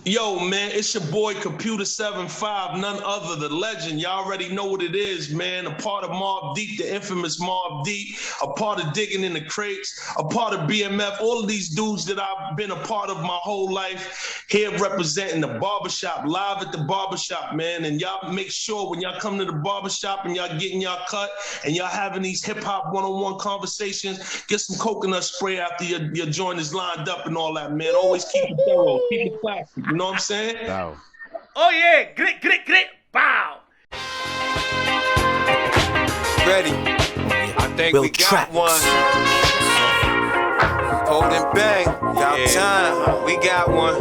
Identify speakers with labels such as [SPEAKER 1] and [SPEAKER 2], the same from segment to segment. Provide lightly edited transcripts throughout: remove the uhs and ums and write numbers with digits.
[SPEAKER 1] Yo, man, it's your boy Computer 75, none other, the legend. Y'all already know what it is, man. A part of Mobb Deep, the infamous Mobb Deep, a part of Digging in the Crates, a part of BMF, all of these dudes that I've been a part of my whole life, here representing the barbershop, live at the barbershop, man. And y'all make sure when y'all come to the barbershop and y'all getting y'all cut and y'all having these hip-hop one-on-one conversations, get some coconut spray after your joint is lined up and all that, man. Always keep it thorough, keep it classy. You know what I'm saying?
[SPEAKER 2] Wow.
[SPEAKER 3] Oh yeah, grit, bow.
[SPEAKER 4] Ready? I think we got one. Hold and bang, y'all time. We got one.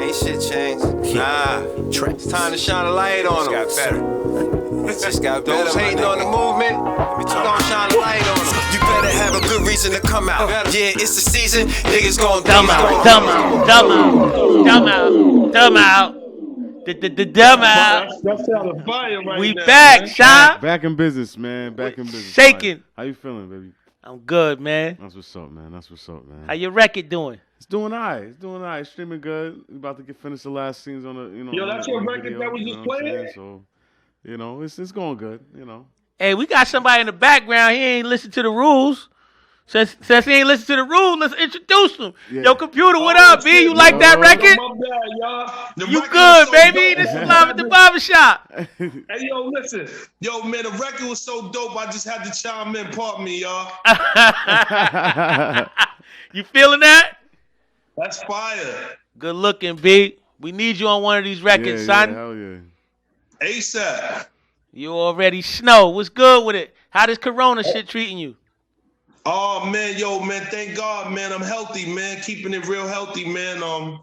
[SPEAKER 4] Ain't shit changed. Nah, it's time to shine a light on them. Just got better. Just got better. Those hating on the movement, we gonna shine a light on them. You better have a good reason to come out. Yeah, it's the season. Niggas gon'
[SPEAKER 3] Dumb out. Dumb out.
[SPEAKER 1] That's out of fire right
[SPEAKER 3] We
[SPEAKER 1] now,
[SPEAKER 3] back,
[SPEAKER 1] man.
[SPEAKER 3] Sean.
[SPEAKER 2] Back in business, man. Back in business.
[SPEAKER 3] Shaking.
[SPEAKER 2] How you feeling, baby?
[SPEAKER 3] I'm good, man.
[SPEAKER 2] That's what's up, man. That's what's up, man.
[SPEAKER 3] How your record doing?
[SPEAKER 2] It's doing all right. It's doing all right. Streaming good. We about to get finished the last scenes on the,
[SPEAKER 1] Yo, that's your record
[SPEAKER 2] video,
[SPEAKER 1] that was just playing?
[SPEAKER 2] So, it's going good,
[SPEAKER 3] Hey, we got somebody in the background. He ain't listen to the rules. Since he ain't listen to the rules, let's introduce him.
[SPEAKER 2] Yeah.
[SPEAKER 3] Yo, Computer, what up, B? You like that record?
[SPEAKER 1] My bad, y'all. The
[SPEAKER 3] You
[SPEAKER 1] record
[SPEAKER 3] good,
[SPEAKER 1] was so
[SPEAKER 3] baby?
[SPEAKER 1] dope.
[SPEAKER 3] This is live at the barbershop.
[SPEAKER 1] Hey, yo, listen. Yo, man, the record was so dope, I just had to chime in. Pardon me, y'all.
[SPEAKER 3] You feeling that?
[SPEAKER 1] That's fire.
[SPEAKER 3] Good looking, B. We need you on one of these records, son.
[SPEAKER 2] Yeah, hell yeah.
[SPEAKER 1] ASAP.
[SPEAKER 3] You already snow. What's good with it? How this Corona shit treating you?
[SPEAKER 1] Oh, man, yo, man, thank God, man. I'm healthy, man. Keeping it real healthy, man. I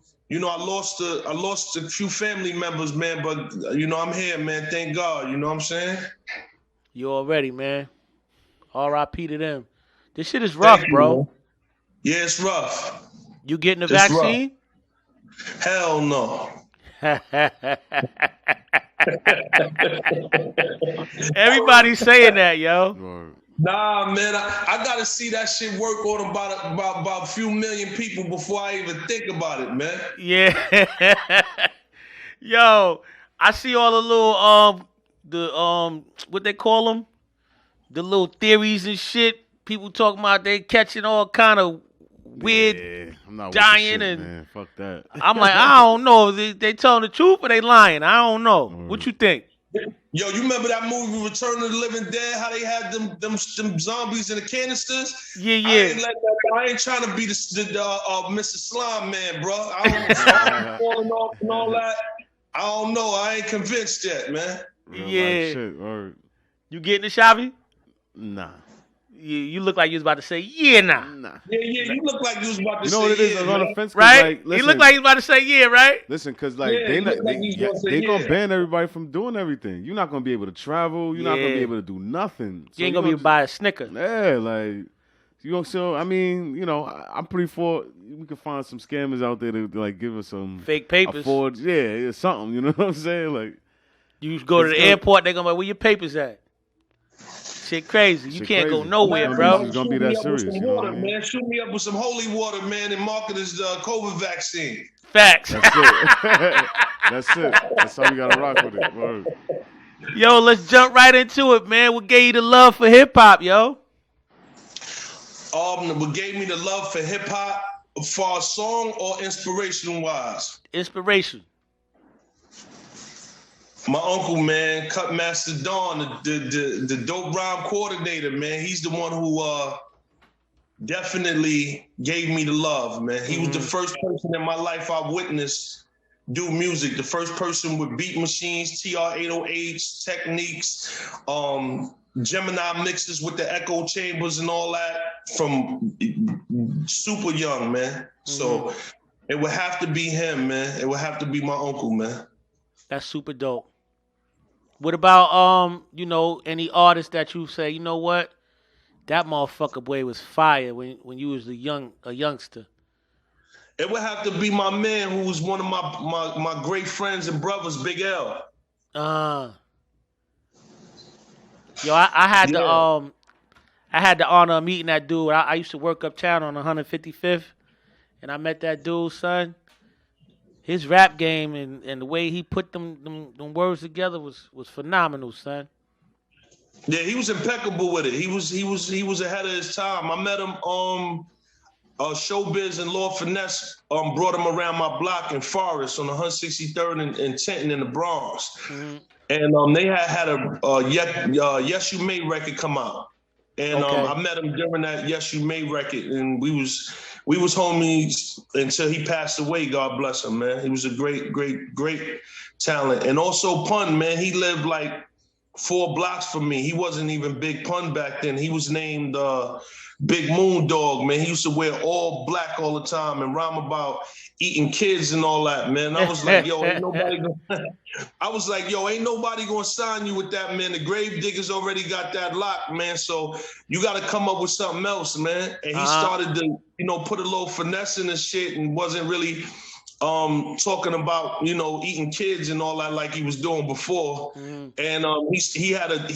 [SPEAKER 1] lost a few family members, man, but, I'm here, man. Thank God. You know what I'm saying?
[SPEAKER 3] You already, man. R.I.P. to them. This shit is rough, bro.
[SPEAKER 1] Man. Yeah, it's rough.
[SPEAKER 3] You getting the
[SPEAKER 1] It's
[SPEAKER 3] vaccine?
[SPEAKER 1] Hell no.
[SPEAKER 3] Everybody's saying that, yo.
[SPEAKER 2] Word.
[SPEAKER 1] Nah, man, I gotta see that shit work on about a few million people before I even think about it, man.
[SPEAKER 3] Yeah. Yo, I see all the little what they call them? The little theories and shit. People talking about they catching all kind of weird
[SPEAKER 2] I'm not
[SPEAKER 3] dying
[SPEAKER 2] with the shit,
[SPEAKER 3] and
[SPEAKER 2] man. Fuck that.
[SPEAKER 3] I'm like, I don't know. They telling the truth or they lying? I don't know. What you think?
[SPEAKER 1] Yo, you remember that movie Return of the Living Dead? How they had them zombies in the canisters?
[SPEAKER 3] Yeah.
[SPEAKER 1] I ain't trying to be the Mr. Slime Man, bro. I don't falling off and all that. I don't know. I ain't convinced yet, man.
[SPEAKER 2] Real
[SPEAKER 3] Yeah.
[SPEAKER 2] life shit. Word.
[SPEAKER 3] You getting the Shabby?
[SPEAKER 2] Nah.
[SPEAKER 3] You look like you was about to say yeah, nah.
[SPEAKER 1] Yeah, you look like you was about to
[SPEAKER 2] You
[SPEAKER 1] say
[SPEAKER 2] know what it is?
[SPEAKER 1] yeah,
[SPEAKER 2] I was on
[SPEAKER 1] man.
[SPEAKER 2] the fence.
[SPEAKER 3] Right?
[SPEAKER 2] Like, listen,
[SPEAKER 3] you look like you was about to say yeah, right?
[SPEAKER 2] Listen, because like
[SPEAKER 1] Yeah, you look like you was gonna say
[SPEAKER 2] they gonna
[SPEAKER 1] yeah.
[SPEAKER 2] ban everybody from doing everything. You're not gonna be able to travel. You're not gonna be able to do nothing.
[SPEAKER 3] You ain't gonna be able to buy a Snicker.
[SPEAKER 2] Yeah, like you know. So I mean, I'm pretty for we can find some scammers out there to like give us some
[SPEAKER 3] Fake papers.
[SPEAKER 2] Yeah, something. You know what I'm saying? Like
[SPEAKER 3] You go to the airport, they gonna be like, where your papers at? Shit crazy. You
[SPEAKER 2] Shit
[SPEAKER 3] can't go
[SPEAKER 2] crazy.
[SPEAKER 3] nowhere,
[SPEAKER 2] Man,
[SPEAKER 3] bro.
[SPEAKER 2] It's gonna be that serious. You know what I mean?
[SPEAKER 1] Man, shoot me up with some holy water, man, and market as COVID vaccine.
[SPEAKER 3] Facts.
[SPEAKER 2] That's it. That's it. That's how we gotta rock with it. Word.
[SPEAKER 3] Yo, let's jump right into it, man. What gave you the love for hip hop, yo?
[SPEAKER 1] What gave me the love for hip hop, for a song or inspiration wise?
[SPEAKER 3] Inspiration.
[SPEAKER 1] My uncle, man, Cut Master Don, the dope rhyme coordinator, man. He's the one who definitely gave me the love, man. He was the first person in my life I witnessed do music. The first person with beat machines, TR-808s, techniques, Gemini mixes with the echo chambers and all that from super young, man. So it would have to be him, man. It would have to be my uncle, man.
[SPEAKER 3] That's super dope. What about any artist that you say, you know what? That motherfucker boy was fire when you was a youngster.
[SPEAKER 1] It would have to be my man who was one of my great friends and brothers, Big L.
[SPEAKER 3] Yo, I had the honor of meeting that dude. I used to work uptown on 155th, and I met that dude, son. His rap game and the way he put them words together was phenomenal, son.
[SPEAKER 1] Yeah, he was impeccable with it. He was ahead of his time. I met him Showbiz and Lord Finesse brought him around my block in Forest on 163rd and Tenton in the Bronx. Mm-hmm. And they had a Yes You May record come out. And I met him during that Yes You May record, and we was homies until he passed away. God bless him, man. He was a great talent. And also Pun, man, he lived like 4 blocks from me. He wasn't even Big Pun back then. He was named Big Moon Dog, man. He used to wear all black all the time and rhyme about eating kids and all that, man. I was like, yo, ain't nobody gonna sign you with that, man. The Grave Diggers already got that lock, man. So you got to come up with something else, man. And he started to, put a little finesse in his shit and wasn't really talking about, eating kids and all that like he was doing before. Mm-hmm. And he had a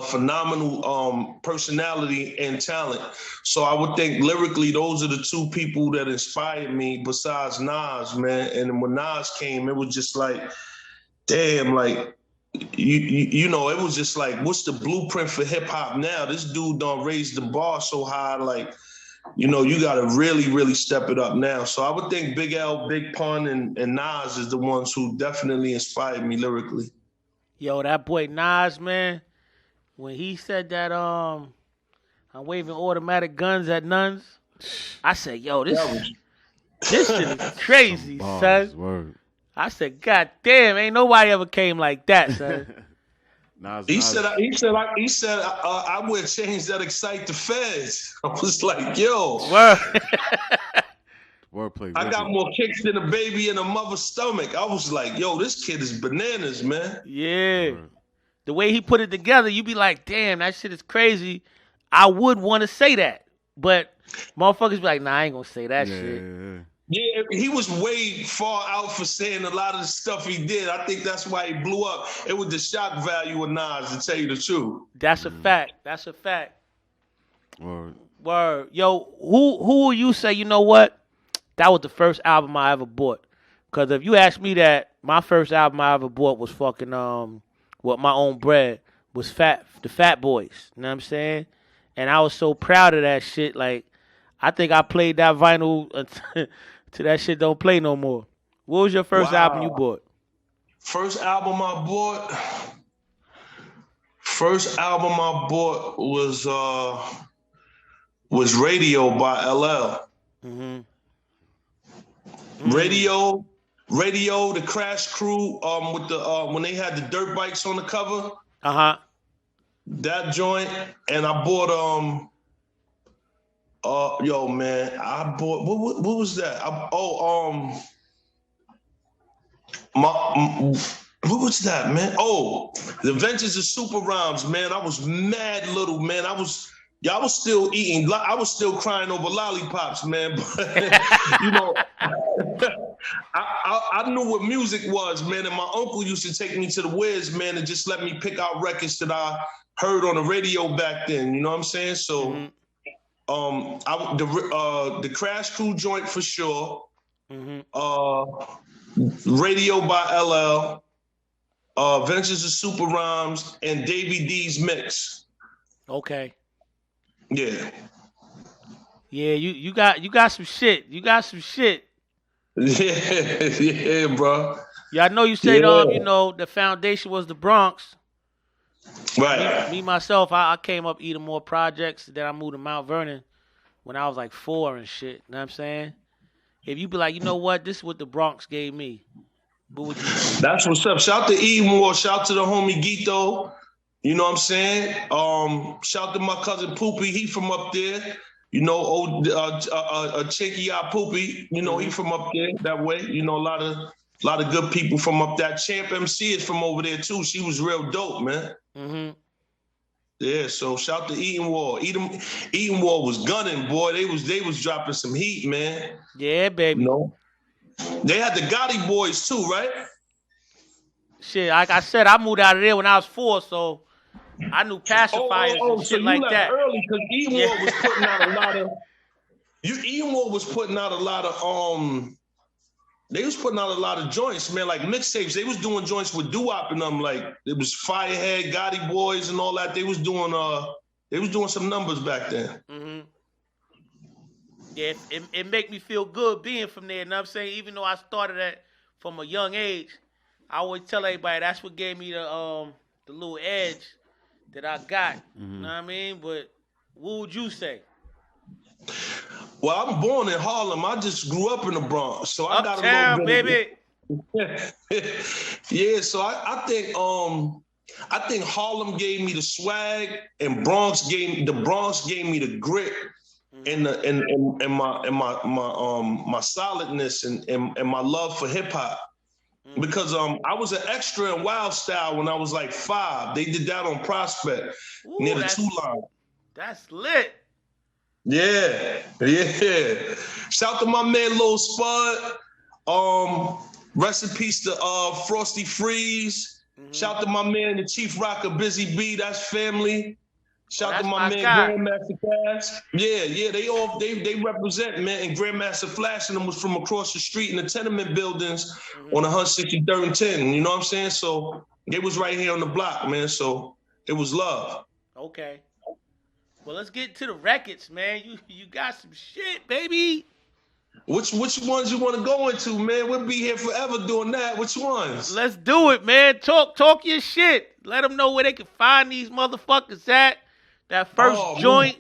[SPEAKER 1] phenomenal personality and talent. So I would think lyrically, those are the 2 people that inspired me besides Nas, man. And when Nas came, it was just like, damn, like, it was just like, what's the blueprint for hip hop now? This dude done raised the bar so high, like, you got to really, really step it up now. So I would think Big L, Big Pun, and Nas is the ones who definitely inspired me lyrically.
[SPEAKER 3] Yo, that boy Nas, man. When he said that I'm waving automatic guns at nuns, I said, yo, this shit is crazy, son.
[SPEAKER 2] Word.
[SPEAKER 3] I said, God damn, ain't nobody ever came like that, son.
[SPEAKER 1] He said I would change that excite the feds. I was like, yo.
[SPEAKER 2] Wordplay.
[SPEAKER 1] I got more kicks than a baby in a mother's stomach. I was like, yo, this kid is bananas, man.
[SPEAKER 3] Yeah. Word. The way he put it together, you be like, damn, that shit is crazy. I would want to say that. But motherfuckers be like, nah, I ain't going to say that shit.
[SPEAKER 1] Yeah, he was way far out for saying a lot of the stuff he did. I think that's why he blew up. It was the shock value of Nas, to tell you the truth.
[SPEAKER 3] That's a fact. That's a fact. Word. Yo, who will you say, you know what? That was the first album I ever bought. Because if you ask me that, my first album I ever bought was fucking... with my own bread was the Fat Boys. You know what I'm saying? And I was so proud of that shit. Like, I think I played that vinyl till that shit don't play no more. What was your first album you bought?
[SPEAKER 1] First album I bought was Radio by LL. Mm-hmm. Radio, the Crash Crew, with the when they had the dirt bikes on the cover. That joint, and I bought yo man, I bought what was that? What was that, man? Oh, The Adventures of Super Rhymes, man. I was mad little, man. I was still eating. I was still crying over lollipops, man. But, I knew what music was, man. And my uncle used to take me to the Wiz, man, and just let me pick out records that I heard on the radio back then. You know what I'm saying? So, the Crash Crew joint for sure. Mm-hmm. Radio by LL. Adventures of Super Rhymes and Davey D's Mix.
[SPEAKER 3] Okay.
[SPEAKER 1] Yeah.
[SPEAKER 3] Yeah, you got some shit. You got some shit.
[SPEAKER 1] Yeah, bro.
[SPEAKER 3] Yeah, I know you said the foundation was the Bronx.
[SPEAKER 1] Right.
[SPEAKER 3] Me myself, I came up eating more projects. Then I moved to Mount Vernon when I was like 4 and shit. You know what I'm saying? If you be like, you know what, this is what the Bronx gave me. What would you do? That's
[SPEAKER 1] what's up. Shout to E Moore. Shout to the homie Gito. You know what I'm saying? Shout to my cousin Poopy. He from up there. You know, old Chinky Poopy. You know, he from up there that way. You know, a lot of good people from up there. Champ MC is from over there too. She was real dope, man. Mm-hmm. Yeah, so shout to Eaton Wall. Eaton Wall was gunning, boy. They was dropping some heat, man.
[SPEAKER 3] Yeah, baby.
[SPEAKER 1] You know? They had the Gotti boys too, right?
[SPEAKER 3] Shit, like I said, I moved out of there when I was 4, so I knew pacifiers and shit like that.
[SPEAKER 1] Early because Eaton Wall was putting out a lot of. Eaton Wall was putting out a lot of they was putting out a lot of joints, man, like mixtapes. They was doing joints with doo-wop and them, like it was Firehead, Gotti Boys, and all that. They was doing some numbers back then.
[SPEAKER 3] Mm-hmm. Yeah, it make me feel good being from there. You know what I'm saying? Even though I started at from a young age, I always tell everybody that's what gave me the little edge that I got. Mm-hmm. You know what I mean? But what would you say?
[SPEAKER 1] Well, I'm born in Harlem. I just grew up in the Bronx, so I got
[SPEAKER 3] a little bit. Baby.
[SPEAKER 1] Yeah, so I think Harlem gave me the swag, and the Bronx gave me the grit, and my solidness and my love for hip hop. Because I was an extra in Wild Style when I was like 5. They did that on Prospect near the 2 Line.
[SPEAKER 3] That's lit.
[SPEAKER 1] Yeah. Shout to my man Lil Spud. Rest in peace to Frosty Freeze. Mm-hmm. Shout to my man, the Chief Rocker, Busy B. That's family. Shout to my man Grandmaster Flash. Yeah, they represent, man. And Grandmaster Flash and them was from across the street in the tenement buildings on 163rd and 10. You know what I'm saying? So they was right here on the block, man. So it was love.
[SPEAKER 3] Okay. Well, let's get to the records, man. You got some shit, baby.
[SPEAKER 1] Which ones you want to go into, man? We'll be here forever doing that. Which ones?
[SPEAKER 3] Let's do it, man. Talk your shit. Let them know where they can find these motherfuckers at. That first joint.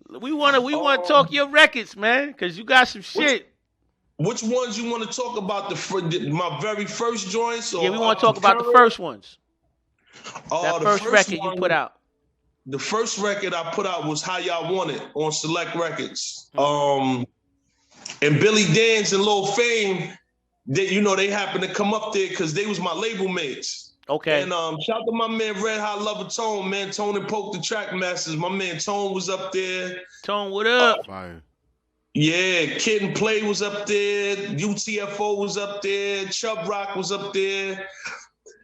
[SPEAKER 3] Man. We want to talk your records, man, because you got some shit.
[SPEAKER 1] Which ones you want to talk about? My very first joints? Or
[SPEAKER 3] yeah, we want to talk about the first ones. That first record you put out.
[SPEAKER 1] The first record I put out was How Y'all Want It on Select Records. And Billy Danz and Lil Fame, they happened to come up there because they was my label mates.
[SPEAKER 3] Okay.
[SPEAKER 1] And shout to my man Red Hot Lover Tone, man. Tone and Poke the Track Masters. My man Tone was up there.
[SPEAKER 3] Tone, what up?
[SPEAKER 1] Yeah, Kid and Play was up there. UTFO was up there. Chubb Rock was up there.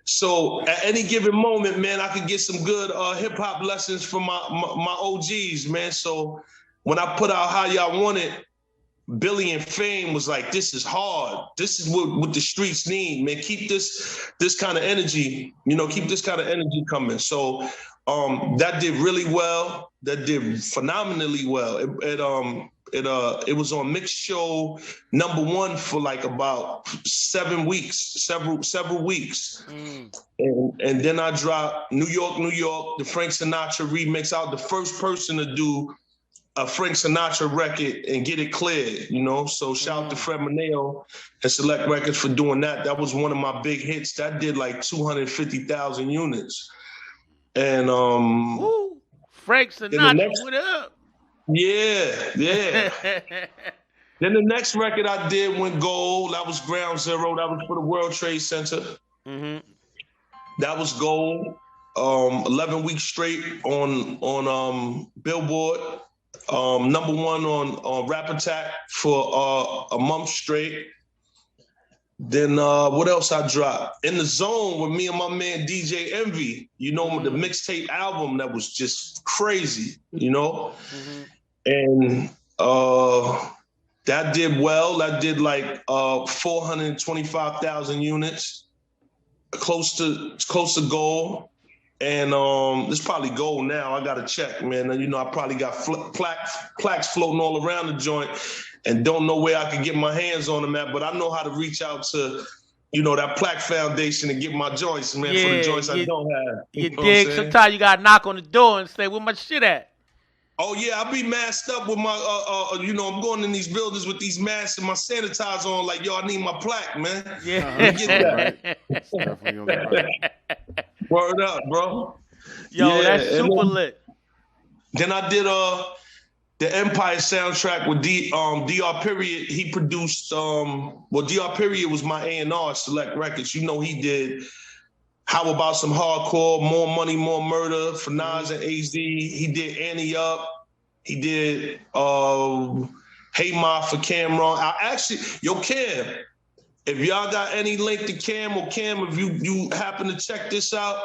[SPEAKER 1] So at any given moment, man, I could get some good hip hop lessons from my OGs, man. So when I put out How Y'all Want It, Billy and Fame was like, this is hard. This is what the streets need, man. Keep this kind of energy, keep this kind of energy coming. So that did really well. That did phenomenally well. It was on Mix Show #1 for like about 7 weeks, several weeks. And then I dropped New York, the Frank Sinatra remix out, the first person to do a Frank Sinatra record and get it cleared, So shout out to Fred Maneo and Select Records for doing that. That was one of my big hits. That did like 250,000 units. And
[SPEAKER 3] Frank Sinatra, what up?
[SPEAKER 1] Yeah. Then the next record I did went gold. That was Ground Zero. That was for the World Trade Center. Mm-hmm. That was gold. 11 weeks straight on Billboard. #1 on Rap Attack for a month straight. Then what else I dropped? In the Zone with me and my man DJ Envy. The mixtape album that was just crazy, Mm-hmm. And that did well. That did like 425,000 units, close to gold. And it's probably gold now. I got to check, man. I probably got plaques floating all around the joint and don't know where I can get my hands on them at, but I know how to reach out to, that plaque foundation and get my joints, man, for the joints I don't have.
[SPEAKER 3] You dig? Sometimes you got to knock on the door and say, where my shit at?
[SPEAKER 1] Oh, yeah, I be masked up with my, I'm going in these buildings with these masks and my sanitizer on like, yo, I need my plaque, man.
[SPEAKER 3] Yeah.
[SPEAKER 1] Get that. Word up, bro.
[SPEAKER 3] Yo, that's super lit.
[SPEAKER 1] Then I did the Empire soundtrack with DR Period. He produced, DR Period was my A&R Select Records. He did How About Some Hardcore, More Money, More Murder for Nas and AZ. He did Annie Up. He did Hey Ma for Cameron. Cam, if y'all got any link to Cam or Cam, if you happen to check this out,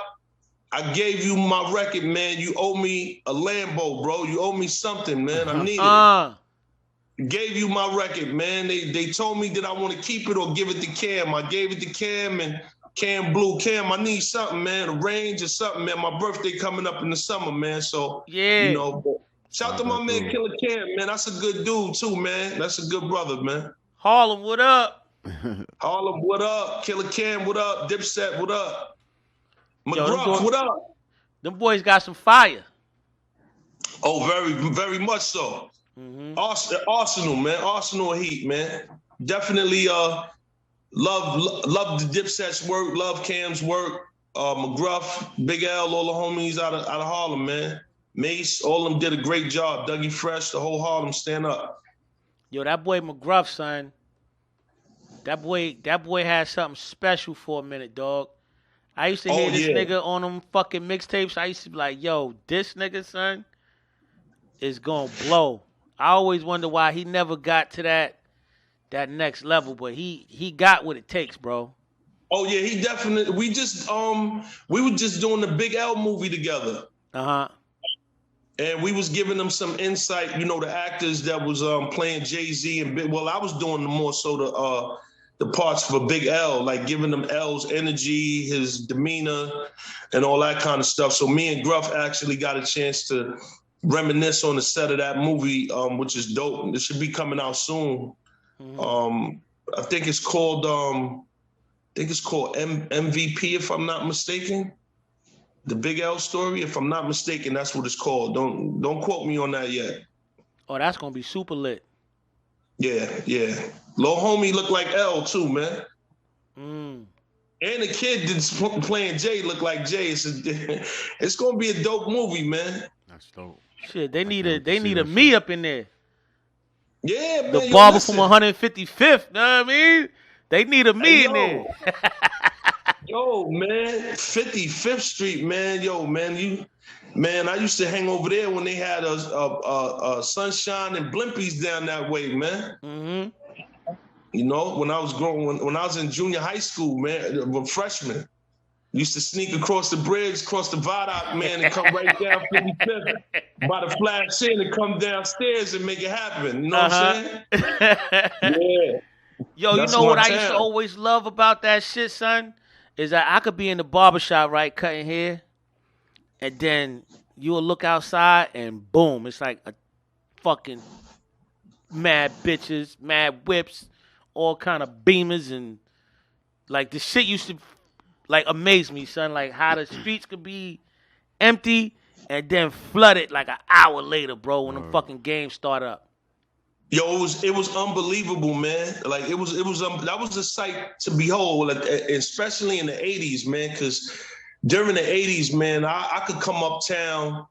[SPEAKER 1] I gave you my record, man. You owe me a Lambo, bro. You owe me something, man. I need it. gave you my record, man. They told me that I want to keep it or give it to Cam. I gave it to Cam, and Cam blew. Cam, I need something, man. A range or something, man. My birthday coming up in the summer, man. So,
[SPEAKER 3] yeah.
[SPEAKER 1] you know, shout out to my man Killer Cam, man. That's a good dude too, man. That's a good brother, man.
[SPEAKER 3] Harlem, what up?
[SPEAKER 1] Harlem, what up? Killer Cam, what up? Dipset, what up? McGruff, what up?
[SPEAKER 3] Them boys got some fire.
[SPEAKER 1] Oh, very, very much so.
[SPEAKER 3] Mm-hmm.
[SPEAKER 1] Arsenal, man. Arsenal Heat, man. Definitely love the Dipset's work, love Cam's work. McGruff, Big L, all the homies out of Harlem, man. Mace, all of them did a great job. Dougie Fresh, the whole Harlem, stand up.
[SPEAKER 3] Yo, that boy McGruff, son. That boy had something special for a minute, dog. I used to hear this nigga on them fucking mixtapes. I used to be like, yo, this nigga, son, is gonna blow. I always wonder why he never got to that next level, but he got what it takes, bro.
[SPEAKER 1] Oh yeah, he definitely. We were just doing the Big L movie together.
[SPEAKER 3] Uh-huh.
[SPEAKER 1] And we was giving them some insight, you know, the actors that was playing Jay-Z and Big. Well, I was doing more so the parts for Big L, like giving them L's energy, his demeanor, and all that kind of stuff. So me and Gruff actually got a chance to reminisce on the set of that movie, which is dope. It should be coming out soon. Mm-hmm. I think it's called MVP, if I'm not mistaken. The Big L story, if I'm not mistaken, that's what it's called. Don't quote me on that yet.
[SPEAKER 3] Oh, that's gonna be super lit.
[SPEAKER 1] Yeah. Lil homie look like L too, man.
[SPEAKER 3] Mm.
[SPEAKER 1] And the kid that's playing Jay look like Jay. It's gonna be a dope movie, man.
[SPEAKER 2] That's dope.
[SPEAKER 3] Shit, they need a me up in there.
[SPEAKER 1] Yeah, man.
[SPEAKER 3] The barber from 155th, know what I mean? They need a me in there.
[SPEAKER 1] Yo, man, 55th Street, man. Yo, man, I used to hang over there when they had a Sunshine and Blimpies down that way, man.
[SPEAKER 3] Mm-hmm.
[SPEAKER 1] You know, when I was in junior high school, man, a freshman, used to sneak across the bridge, across the viaduct, man, and come right down 55th by the flash in and come downstairs and make it happen. You know what I'm saying? Yeah.
[SPEAKER 3] Yo,
[SPEAKER 1] that's
[SPEAKER 3] you know what I
[SPEAKER 1] town.
[SPEAKER 3] used to always love about that shit, son? Is that I could be in the barbershop, right, cutting hair, and then you'll look outside and boom, it's like a fucking mad bitches, mad whips, all kind of beamers, and like the shit used to like amaze me, son. Like how the streets could be empty and then flooded like an hour later, bro, when the fucking games start up.
[SPEAKER 1] Yo, it was unbelievable, man. Like that was a sight to behold, like, especially in the 80s, man. Because during the 80s, man, I could come uptown.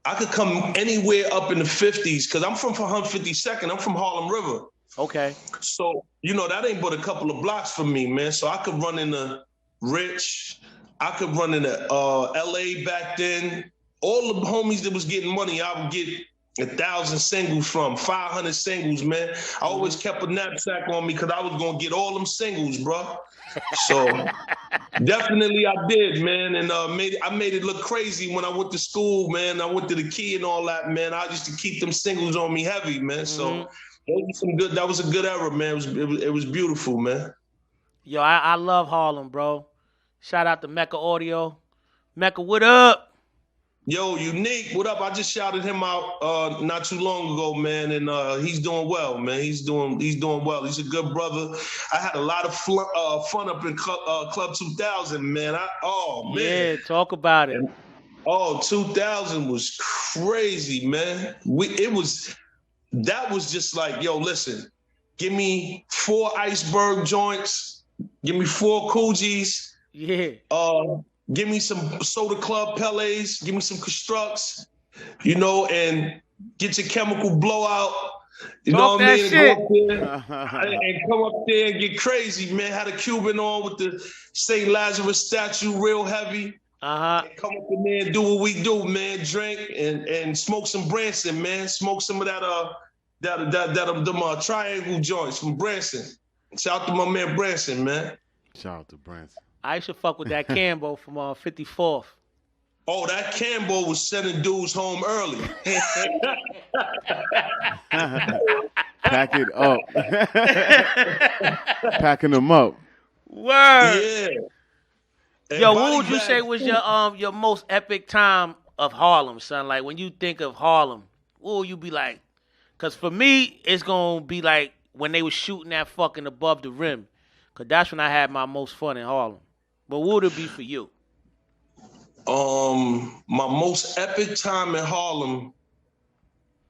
[SPEAKER 1] I could come anywhere up in the 50s because I'm from 152nd. I'm from Harlem River.
[SPEAKER 3] Okay.
[SPEAKER 1] So, you know, that ain't but a couple of blocks from me, man. So I could run into Rich. I could run into LA back then. All the homies that was getting money, I would get 1,000 singles from, 500 singles, man. I always kept a knapsack on me because I was going to get all them singles, bro. So definitely I did, man. And I made it look crazy when I went to school, man. I went to the Key and all that, man. I used to keep them singles on me heavy, man. So that was a good era, man. It was beautiful, man.
[SPEAKER 3] Yo, I love Harlem, bro. Shout out to Mecca Audio. Mecca, what up?
[SPEAKER 1] Yo, Unique, what up? I just shouted him out not too long ago, man, and he's doing well, man. He's doing well. He's a good brother. I had a lot of fun up in Club 2000, man. Man.
[SPEAKER 3] Yeah, talk about it.
[SPEAKER 1] 2000 was crazy, man. That was just like, yo, listen, give me 4 iceberg joints, give me 4 Coogis.
[SPEAKER 3] Yeah.
[SPEAKER 1] Give me some Soda Club Pelés, give me some Constructs, you know, and get your chemical blowout. You know what I mean? And come up there and get crazy, man. Had a Cuban on with the St. Lazarus statue real heavy.
[SPEAKER 3] Uh-huh.
[SPEAKER 1] And come up in there and do what we do, man. Drink and smoke some Branson, man. Smoke some of them triangle joints from Branson. Shout out to my man Branson, man.
[SPEAKER 2] Shout out to Branson.
[SPEAKER 3] I used to fuck with that Cambo from 54th.
[SPEAKER 1] Oh, that Cambo was sending dudes home early.
[SPEAKER 2] Pack it up. Packing them up.
[SPEAKER 3] Word.
[SPEAKER 1] Yeah. And
[SPEAKER 3] Yo,
[SPEAKER 1] body
[SPEAKER 3] what would you
[SPEAKER 1] bag
[SPEAKER 3] say was
[SPEAKER 1] too.
[SPEAKER 3] your most epic time of Harlem, son? Like when you think of Harlem, what will you be like? Cause for me, it's gonna be like when they was shooting that fucking above the rim. Cause that's when I had my most fun in Harlem. But what would it be for you?
[SPEAKER 1] My most epic time in Harlem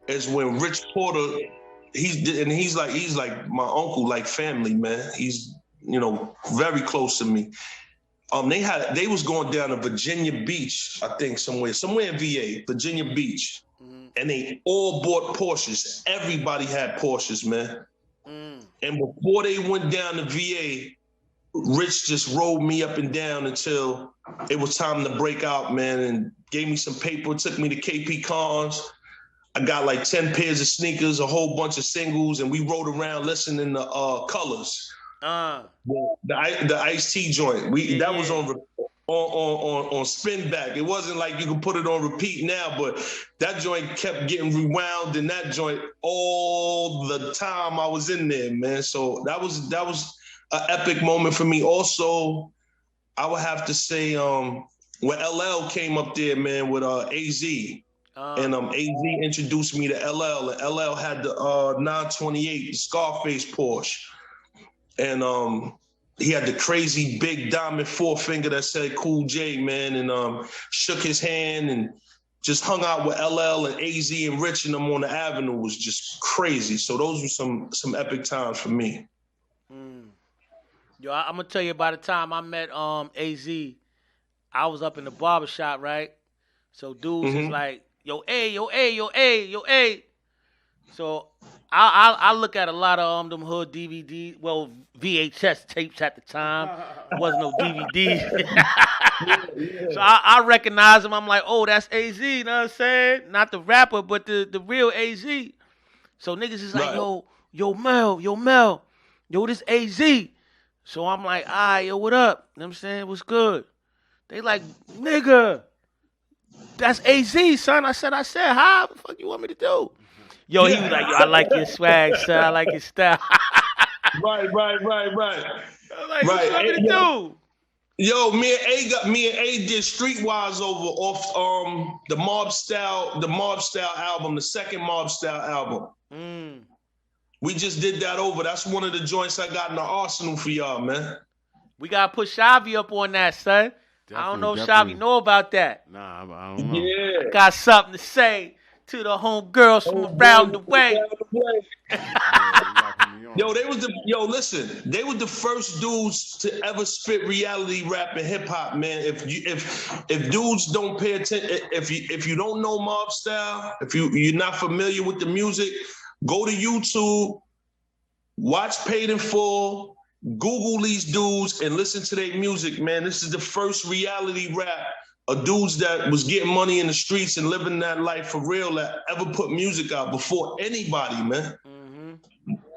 [SPEAKER 1] is when Rich Porter, he's like my uncle, like family, man. He's, very close to me. They was going down to Virginia Beach, I think somewhere in VA, Virginia Beach. And they all bought Porsches. Everybody had Porsches, man. And before they went down to VA, Rich just rolled me up and down until it was time to break out, man, and gave me some paper, took me to KP Cons. I got like 10 pairs of sneakers, a whole bunch of singles, and we rode around listening to Colors. The Ice-T joint. That was on spin back. It wasn't like you could put it on repeat now, but that joint kept getting rewound in that joint all the time I was in there, man. So that was an epic moment for me. Also, I would have to say when LL came up there, man, with AZ. And AZ introduced me to LL, and LL had the 928, the Scarface Porsche. And he had the crazy big diamond forefinger that said Cool J, man, and shook his hand and just hung out with LL and AZ and Rich and them on the avenue. Was just crazy. So those were some epic times for me.
[SPEAKER 3] Yo, I'm gonna tell you, by the time I met AZ, I was up in the barbershop, right? So dudes is like, yo, A. So I look at a lot of them hood DVD, well, VHS tapes at the time. Wasn't no DVD. So I recognize him. I'm like, oh, that's AZ, you know what I'm saying? Not the rapper, but the real AZ. So niggas is like, yo, Mel, yo, this AZ. So I'm like, all right, yo, what up? You know what I'm saying? What's good? They like, nigga, that's AZ, son. I said, hi, what the fuck you want me to do? Yo, he was like, yo, I like your swag, son. I like your style.
[SPEAKER 1] Right.
[SPEAKER 3] I'm like, what you want me to do?
[SPEAKER 1] Yo, me and A did Streetwise off the Mob Style album, the second Mob Style album. We just did that over. That's one of the joints I got in the arsenal for y'all, man.
[SPEAKER 3] We gotta put Shavi up on that, son. I don't know if Shavi know about that.
[SPEAKER 2] Nah, I don't know.
[SPEAKER 1] Yeah.
[SPEAKER 3] I got something to say to the homegirls from around the way.
[SPEAKER 1] Listen, they were the first dudes to ever spit reality rap and hip hop, man. If dudes don't pay attention, if you don't know Mob Style, if you're not familiar with the music, go to YouTube, watch Paid in Full, Google these dudes and listen to their music, man. This is the first reality rap of dudes that was getting money in the streets and living that life for real that ever put music out before anybody, man.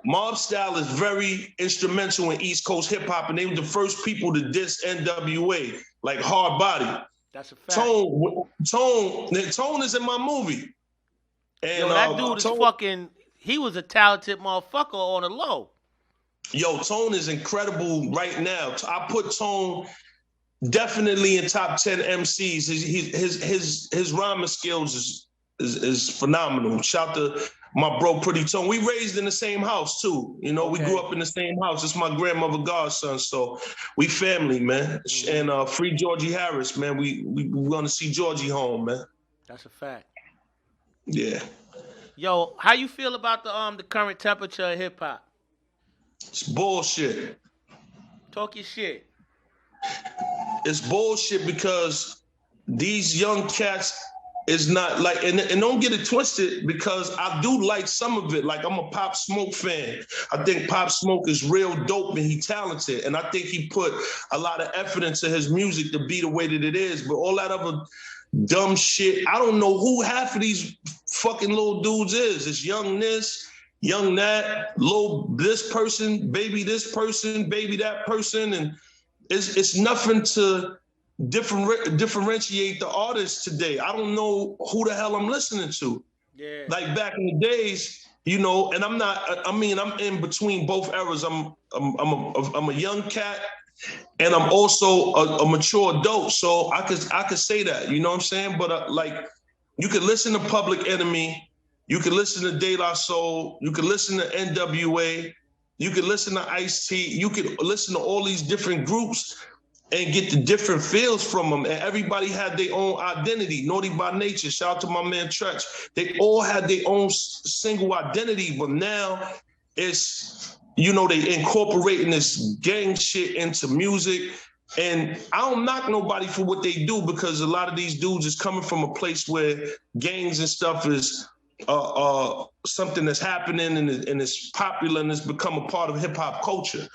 [SPEAKER 1] Mob Style is very instrumental in East Coast hip hop, and they were the first people to diss NWA, like Hard Body.
[SPEAKER 3] That's a fact.
[SPEAKER 1] Tone is in my movie. And
[SPEAKER 3] yo, that dude is fucking, he was a talented motherfucker on the low.
[SPEAKER 1] Yo, Tone is incredible right now. I put Tone definitely in top 10 MCs. His rhyming skills is phenomenal. Shout to my bro Pretty Tone. We raised in the same house too. We grew up in the same house. It's my grandmother godson, so we family, man. And free Georgie Harris, man. We want to see Georgie home, man.
[SPEAKER 3] That's a fact.
[SPEAKER 1] Yeah.
[SPEAKER 3] Yo, how you feel about the current temperature of hip hop?
[SPEAKER 1] It's bullshit.
[SPEAKER 3] Talk your shit.
[SPEAKER 1] It's bullshit because these young cats is not like, and don't get it twisted, because I do like some of it. Like, I'm a Pop Smoke fan. I think Pop Smoke is real dope and he's talented. And I think he put a lot of effort into his music to be the way that it is. But all that other dumb shit, I don't know who half of these fucking little dudes is. It's young this, young that, little this person, baby that person. And it's nothing to differentiate the artists today. I don't know who the hell I'm listening to.
[SPEAKER 3] Yeah.
[SPEAKER 1] Like back in the days, you know, and I'm not. I mean, I'm in between both eras. I'm a young cat, and I'm also a mature adult. So I could say that. You know what I'm saying? But like, you could listen to Public Enemy, you could listen to De La Soul, you could listen to NWA, you could listen to Ice-T, you could listen to all these different groups and get the different feels from them. And everybody had their own identity. Naughty by Nature, shout out to my man Tretch. They all had their own single identity, but now it's, you know, they incorporating this gang shit into music. And I don't knock nobody for what they do, because a lot of these dudes is coming from a place where gangs and stuff is something that's happening and it's popular and it's become a part of hip hop culture.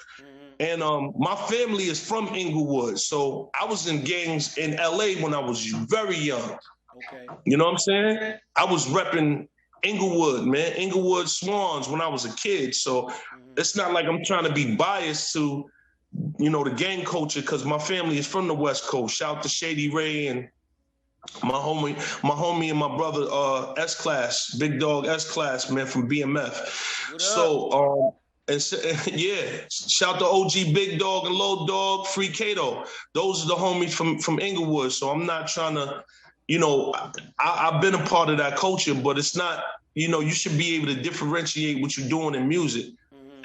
[SPEAKER 1] And my family is from Inglewood, so I was in gangs in LA when I was very young. Okay. You know what I'm saying? I was repping Inglewood, man, Inglewood Swans when I was a kid. So it's not like I'm trying to be biased to, you know, the gang culture, because my family is from the West Coast. Shout out to Shady Ray and my homie and my brother S-Class, Big Dog S-Class, man, from BMF. So and yeah, shout out to OG Big Dog and Low Dog, Free Kato. Those are the homies from Inglewood. So I'm not trying to, you know, I've been a part of that culture, but it's not, you know, you should be able to differentiate what you're doing in music.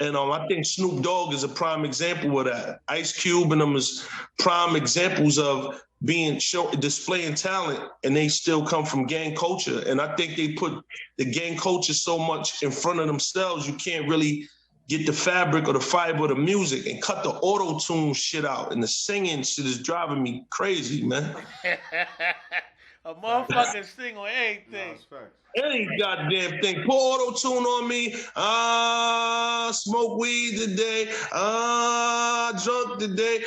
[SPEAKER 1] And I think Snoop Dogg is a prime example of that. Ice Cube and them is prime examples of displaying talent, and they still come from gang culture. And I think they put the gang culture so much in front of themselves, you can't really get the fabric or the fiber of the music, and cut the auto-tune shit out. And the singing shit is driving me crazy, man.
[SPEAKER 3] A motherfucking sing on anything.
[SPEAKER 1] Any goddamn thing. Put auto-tune on me. Smoke weed today. Drunk today.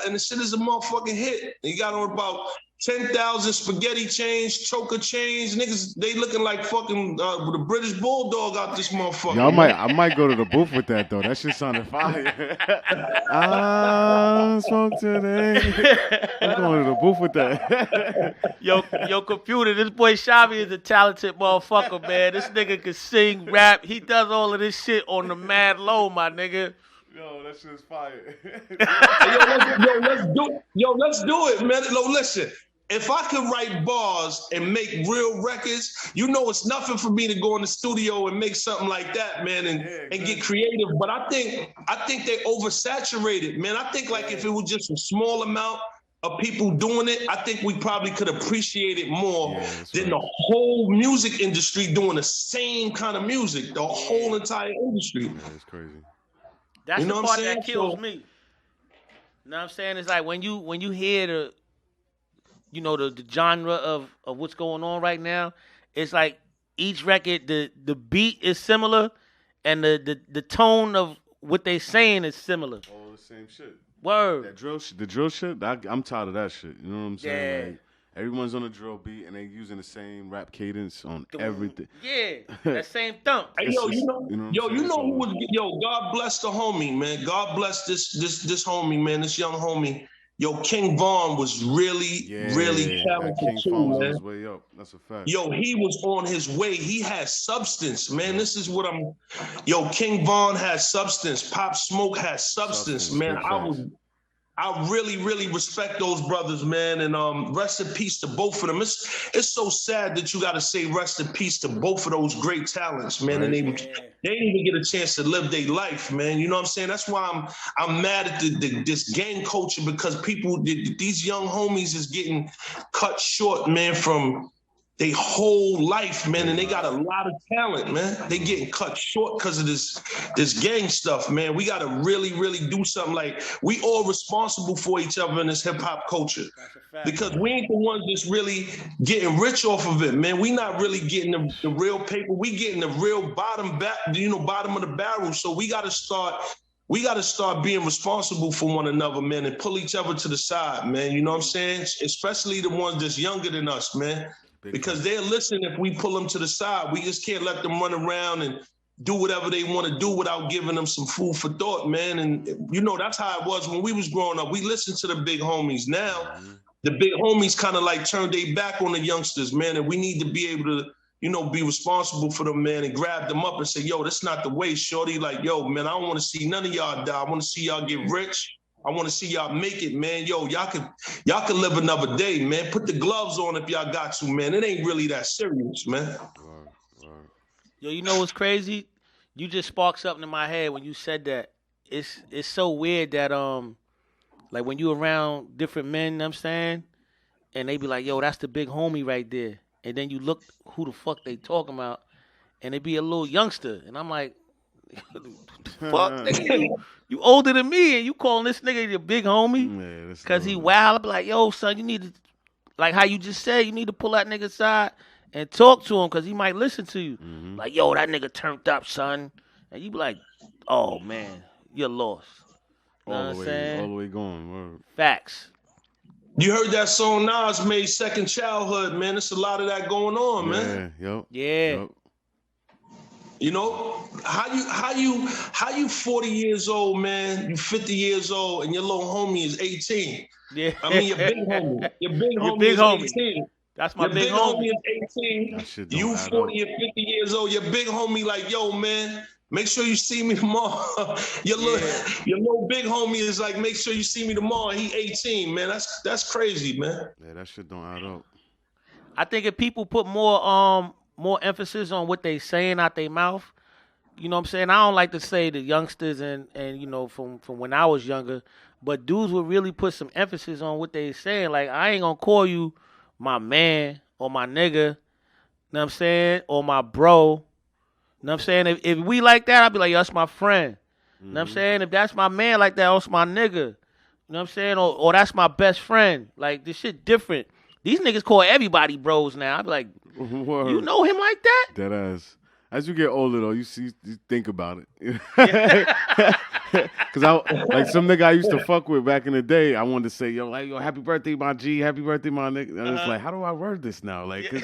[SPEAKER 1] And the shit is a motherfucking hit. You got on about 10,000 spaghetti chains, choker chains. Niggas, they looking like fucking the British Bulldog out this motherfucker.
[SPEAKER 2] Yo, I might go to the booth with that, though. That shit sounded fire. Smoke today. I'm going to the booth with that.
[SPEAKER 3] Yo, computer, this boy Shavi is a talented motherfucker, man. This nigga can sing, rap. He does all of this shit on the mad low, my nigga.
[SPEAKER 2] Yo, that shit's fire.
[SPEAKER 1] Let's do it, man. Yo, listen. If I could write bars and make real records, you know it's nothing for me to go in the studio and make something like that, man, and get creative. But I think they oversaturated, man. I think like if it was just a small amount of people doing it, I think we probably could appreciate it more than the whole music industry doing the same kind of music, the whole entire industry.
[SPEAKER 2] Yeah, it's crazy.
[SPEAKER 3] That's the part that kills me. You know what I'm saying? It's like when you hear the, you know, the genre of what's going on right now, it's like each record, the beat is similar and the tone of what they saying is similar.
[SPEAKER 2] All the same shit.
[SPEAKER 3] Word.
[SPEAKER 2] The drill shit, I'm tired of that shit. You know what I'm saying?
[SPEAKER 3] Yeah.
[SPEAKER 2] Like, everyone's on a drill beat and they using the same rap cadence on everything.
[SPEAKER 3] Yeah, that same thump.
[SPEAKER 1] Hey, you know who was, God bless the homie, man. God bless this homie, man, this young homie. Yo, King Von was really talented
[SPEAKER 2] King
[SPEAKER 1] too,
[SPEAKER 2] Von was
[SPEAKER 1] man.
[SPEAKER 2] on his way up. That's a fact.
[SPEAKER 1] Yo, he was on his way. He had substance, man. This is what King Von has substance. Pop Smoke has substance, man. I really, really respect those brothers, man, and rest in peace to both of them. It's so sad that you got to say rest in peace to both of those great talents, man, and they didn't even get a chance to live their life, man. You know what I'm saying? That's why I'm mad at this gang culture, because these young homies is getting cut short, man, from their whole life, man, and they got a lot of talent, man. They getting cut short because of this gang stuff, man. We got to really, really do something. Like, we all responsible for each other in this hip hop culture, because we ain't the ones that's really getting rich off of it, man. We not really getting the real paper. We getting the real bottom of the barrel. So we got to start being responsible for one another, man, and pull each other to the side, man. You know what I'm saying? Especially the ones that's younger than us, man. Because they'll listen if we pull them to the side. We just can't let them run around and do whatever they want to do without giving them some food for thought, man. And, you know, that's how it was when we was growing up. We listened to the big homies. Now, the big homies kind of like turned their back on the youngsters, man. And we need to be able to, be responsible for them, man, and grab them up and say, yo, that's not the way, shorty. Like, yo, man, I don't want to see none of y'all die. I want to see y'all get rich. I want to see y'all make it, man. Yo, y'all can live another day, man. Put the gloves on if y'all got to, man. It ain't really that serious, man.
[SPEAKER 3] Yo, you know what's crazy? You just sparked something in my head when you said that. It's so weird that like when you around different men, you know what I'm saying, and they be like, yo, that's the big homie right there. And then you look who the fuck they talking about, and it be a little youngster. And I'm like, fuck, nigga, you older than me, and you calling this nigga your big homie because he wild. I be like, yo, son, you need to, like how you just said, you need to pull that nigga aside and talk to him because he might listen to you. Mm-hmm. Like, yo, that nigga turned up, son. And you be like, oh, man, you're lost. You know what I'm saying?
[SPEAKER 2] All the way gone. Word.
[SPEAKER 3] Facts.
[SPEAKER 1] You heard that song Nas made, Second Childhood, man. There's a lot of that going on, man.
[SPEAKER 3] Yeah.
[SPEAKER 1] You know, how you 40 years old, man, you 50 years old, and your little homie is 18.
[SPEAKER 3] Yeah.
[SPEAKER 1] I mean, your big homie. Your big homie is 18.
[SPEAKER 3] That's my big homie.
[SPEAKER 1] Is 18. You 40 and 50 years old. Your big homie like, yo, man, make sure you see me tomorrow. Your little big homie is like, make sure you see me tomorrow. He 18, man. That's crazy, man.
[SPEAKER 2] Yeah, that shit don't add up.
[SPEAKER 3] I think if people put more emphasis on what they saying out their mouth, you know what I'm saying? I don't like to say the youngsters and you know, from when I was younger, but dudes would really put some emphasis on what they saying. Like, I ain't gonna call you my man or my nigga, you know what I'm saying, or my bro. You know what I'm saying? If we like that, I'd be like, yo, that's my friend. You know what I'm saying? If that's my man like that, that's my nigga. You know what I'm saying? Or that's my best friend. Like, this shit different. These niggas call everybody bros now. I'd be like,
[SPEAKER 2] Word.
[SPEAKER 3] You know him like that?
[SPEAKER 2] That ass. As you get older, though, you think about it. Because like some nigga I used to fuck with back in the day, I wanted to say, yo, happy birthday, my G, happy birthday, my nigga. And it's like, how do I word this now? Like, because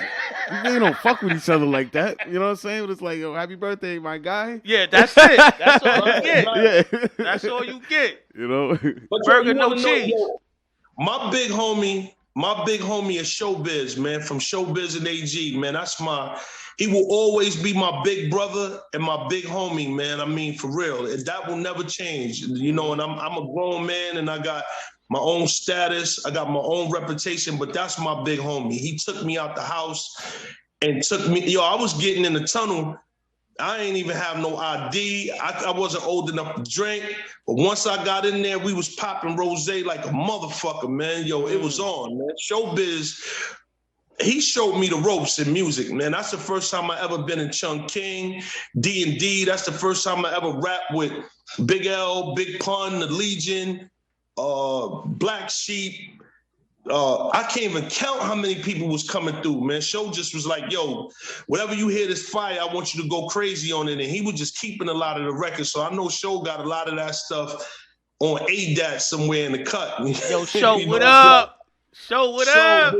[SPEAKER 2] they don't fuck with each other like that. You know what I'm saying? But it's like, yo, happy birthday, my guy.
[SPEAKER 3] Yeah, that's it. That's all you get. Yeah. That's all you get.
[SPEAKER 2] You know?
[SPEAKER 1] But
[SPEAKER 3] burger, no cheese.
[SPEAKER 1] My big homie is Showbiz, man, from Showbiz and AG, man. He will always be my big brother and my big homie, man. I mean, for real. That will never change, you know, and I'm a grown man and I got my own status. I got my own reputation, but that's my big homie. He took me out the house and took me, I was getting in the tunnel. I ain't even have no ID. I wasn't old enough to drink. But once I got in there, we was popping rosé like a motherfucker, man. Yo, it was on, man. Showbiz, he showed me the ropes in music, man. That's the first time I ever been in Chung King, D&D. That's the first time I ever rapped with Big L, Big Pun, The Legion, Black Sheep. I can't even count how many people was coming through, man. Show just was like, yo, whatever you hear this fire, I want you to go crazy on it. And he was just keeping a lot of the records. So I know Show got a lot of that stuff on ADAT somewhere in the cut.
[SPEAKER 3] Yo, Show, what up? Show, what up?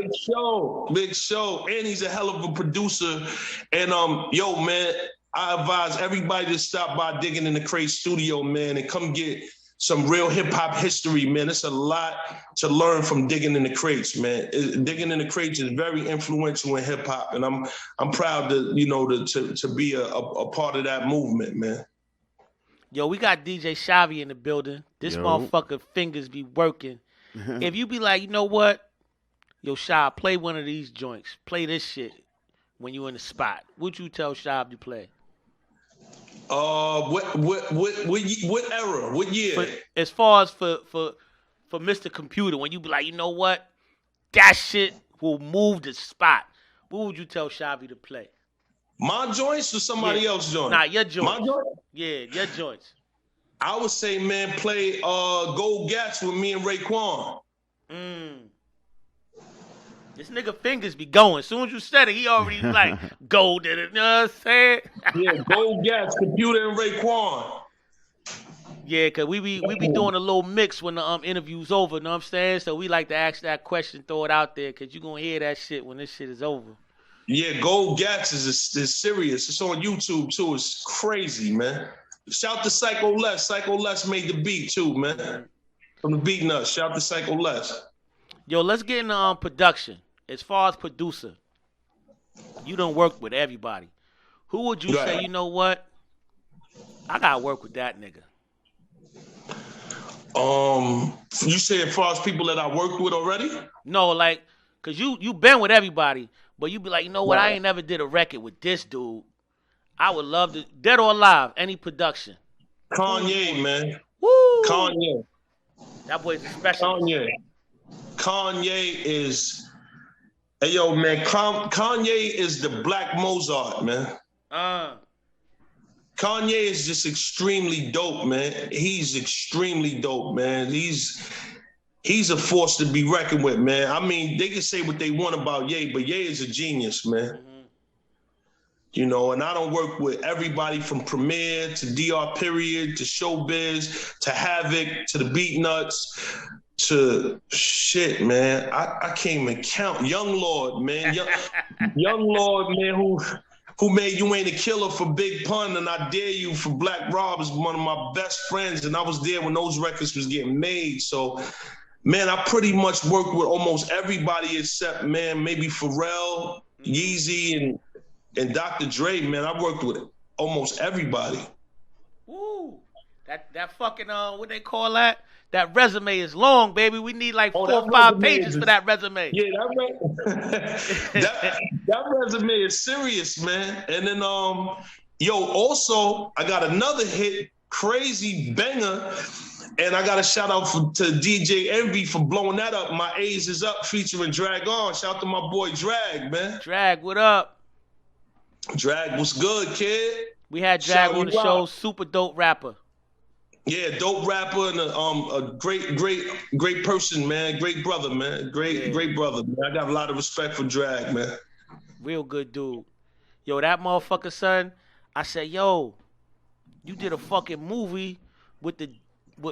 [SPEAKER 1] Big Show. And he's a hell of a producer. And yo, man, I advise everybody to stop by Digging in the Crate studio, man, and come get some real hip-hop history, man. It's a lot to learn from Digging in the Crates, man. Digging in the Crates is very influential in hip-hop, and I'm proud to, you know, to be a part of that movement, man.
[SPEAKER 3] Yo, we got DJ Shavi in the building. This motherfucker fingers be working. If you be like, you know what? Yo, Shab, play one of these joints. Play this shit when you in the spot. What you tell Shab to play?
[SPEAKER 1] What era? What year?
[SPEAKER 3] As far as for Mr. Computer, when you be like, you know what? That shit will move the spot. What would you tell Shavi to play?
[SPEAKER 1] My joints or somebody else's joints?
[SPEAKER 3] Nah, your joints.
[SPEAKER 1] My joints?
[SPEAKER 3] Yeah, your joints.
[SPEAKER 1] I would say, man, play Gold Gats with me and Raekwon.
[SPEAKER 3] This nigga fingers be going. As soon as you said it, he already like, gold in it. You know what I'm saying?
[SPEAKER 1] Yeah, Gold Gats, Computer, and Raekwon.
[SPEAKER 3] Yeah, because we be doing a little mix when the interview's over, you know what I'm saying? So we like to ask that question, throw it out there, because you're going to hear that shit when this shit is over.
[SPEAKER 1] Yeah, Gold Gats is serious. It's on YouTube, too. It's crazy, man. Shout to Psycho Les. Psycho Les made the beat, too, man. From the Beat Nuts. Shout to Psycho Les.
[SPEAKER 3] Yo, let's get into production. As far as producer, You don't work with everybody. Who would you say, you know what? I gotta work with that nigga.
[SPEAKER 1] You say as far as people that I worked with already?
[SPEAKER 3] No, like, cause you been with everybody, but you be like, you know what? I ain't never did a record with this dude. I would love to, dead or alive, any production.
[SPEAKER 1] Kanye, man.
[SPEAKER 3] Woo!
[SPEAKER 1] Kanye.
[SPEAKER 3] That boy's a specialist.
[SPEAKER 1] Kanye is, hey yo, man. Kanye is the Black Mozart, man. Kanye is just extremely dope, man. He's extremely dope, man. He's a force to be reckoned with, man. I mean, they can say what they want about Ye, but Ye is a genius, man. Mm-hmm. You know, and I don't work with everybody from Premier to DR Period to Showbiz to Havoc to the Beat Nuts to shit, man. I can't even count. Young Lord, man. Young Lord, man, who made You Ain't a Killer for Big Pun and I Dare You for Black Rob is one of my best friends, and I was there when those records was getting made. So, man, I pretty much worked with almost everybody except, man, maybe Pharrell, Yeezy, and Dr. Dre, man. I worked with almost everybody. Woo!
[SPEAKER 3] That fucking what they call that? That resume is long, baby. We need like 4 or 5 pages for that resume.
[SPEAKER 1] Yeah, that resume is serious, man. And then also I got another hit, crazy banger, and I got a shout out to DJ Envy for blowing that up. My A's is Up featuring Drag On. Shout out to my boy Drag, man.
[SPEAKER 3] Drag, what up?
[SPEAKER 1] Drag was good, kid.
[SPEAKER 3] We had Drag on the show, super dope rapper.
[SPEAKER 1] Yeah, dope rapper and a great person, man. Great brother, man. Great brother, man. I got a lot of respect for Drag, man.
[SPEAKER 3] Real good dude. Yo, that motherfucker, son, I said, yo, you did a fucking movie with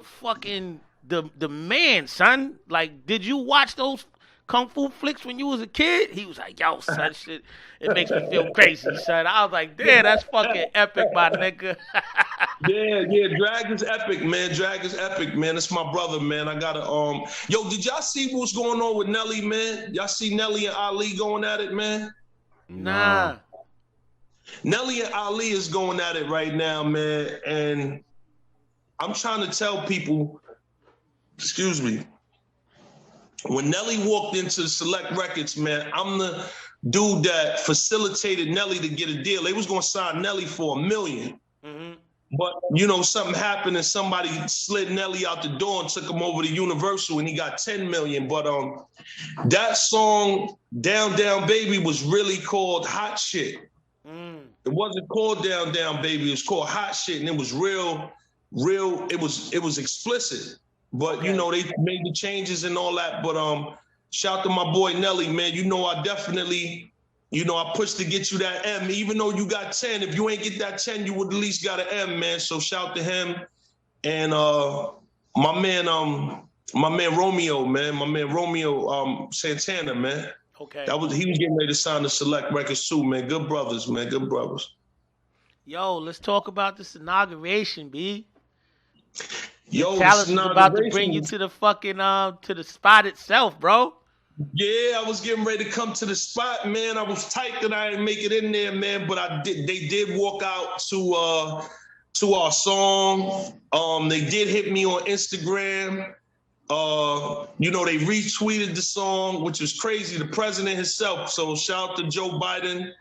[SPEAKER 3] fucking the man, son. Like, did you watch those Kung Fu flicks when you was a kid? He was like, yo, son, shit, it makes me feel crazy, son. I was like, damn, that's fucking epic, my nigga.
[SPEAKER 1] Yeah, Drag is epic, man. Drag is epic, man. It's my brother, man. I gotta, yo, did y'all see what's going on with Nelly, man? Y'all see Nelly and Ali going at it, man?
[SPEAKER 3] Nah.
[SPEAKER 1] Nelly and Ali is going at it right now, man. And I'm trying to tell people, excuse me, when Nelly walked into Select Records, man, I'm the dude that facilitated Nelly to get a deal. They was gonna sign Nelly for $1 million. Mm-hmm. But, you know, something happened and somebody slid Nelly out the door and took him over to Universal and he got $10 million. But that song, Down Down Baby, was really called Hot Shit. It wasn't called Down Down Baby, it was called Hot Shit, and it was real, it was explicit. But, you know, they made the changes and all that. But shout to my boy Nelly, man. You know, I definitely... You know, I pushed to get you that M. Even though you got 10, if you ain't get that 10, you would at least got an M, man. So shout to him. And my man Romeo, man. My man Romeo Santana, man.
[SPEAKER 3] Okay.
[SPEAKER 1] He was getting ready to sign the Select Records too, man. Good brothers, man. Good brothers.
[SPEAKER 3] Yo, let's talk about this inauguration, B.
[SPEAKER 1] Yo,
[SPEAKER 3] Talent is about to bring you to the fucking to the spot itself, bro.
[SPEAKER 1] Yeah, I was getting ready to come to the spot, man. I was tight that I didn't make it in there, man. But they did walk out to our song. They did hit me on Instagram. You know, they retweeted the song, which was crazy. The president himself. So shout out to Joe Biden.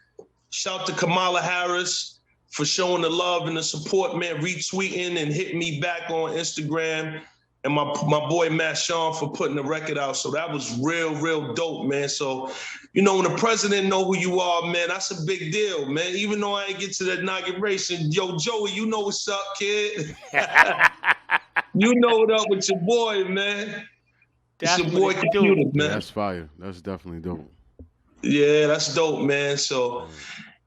[SPEAKER 1] Shout out to Kamala Harris for showing the love and the support, man. Retweeting and hitting me back on Instagram. And my boy Matt Sean for putting the record out. So that was real dope, man. So, you know, when the president know who you are, man, that's a big deal, man. Even though I ain't get to the inauguration, yo, Joey, you know what's up, kid. You know what up with your boy, man. It's your boy Computa, man.
[SPEAKER 2] Yeah, that's fire. That's definitely dope.
[SPEAKER 1] Yeah, that's dope, man. So,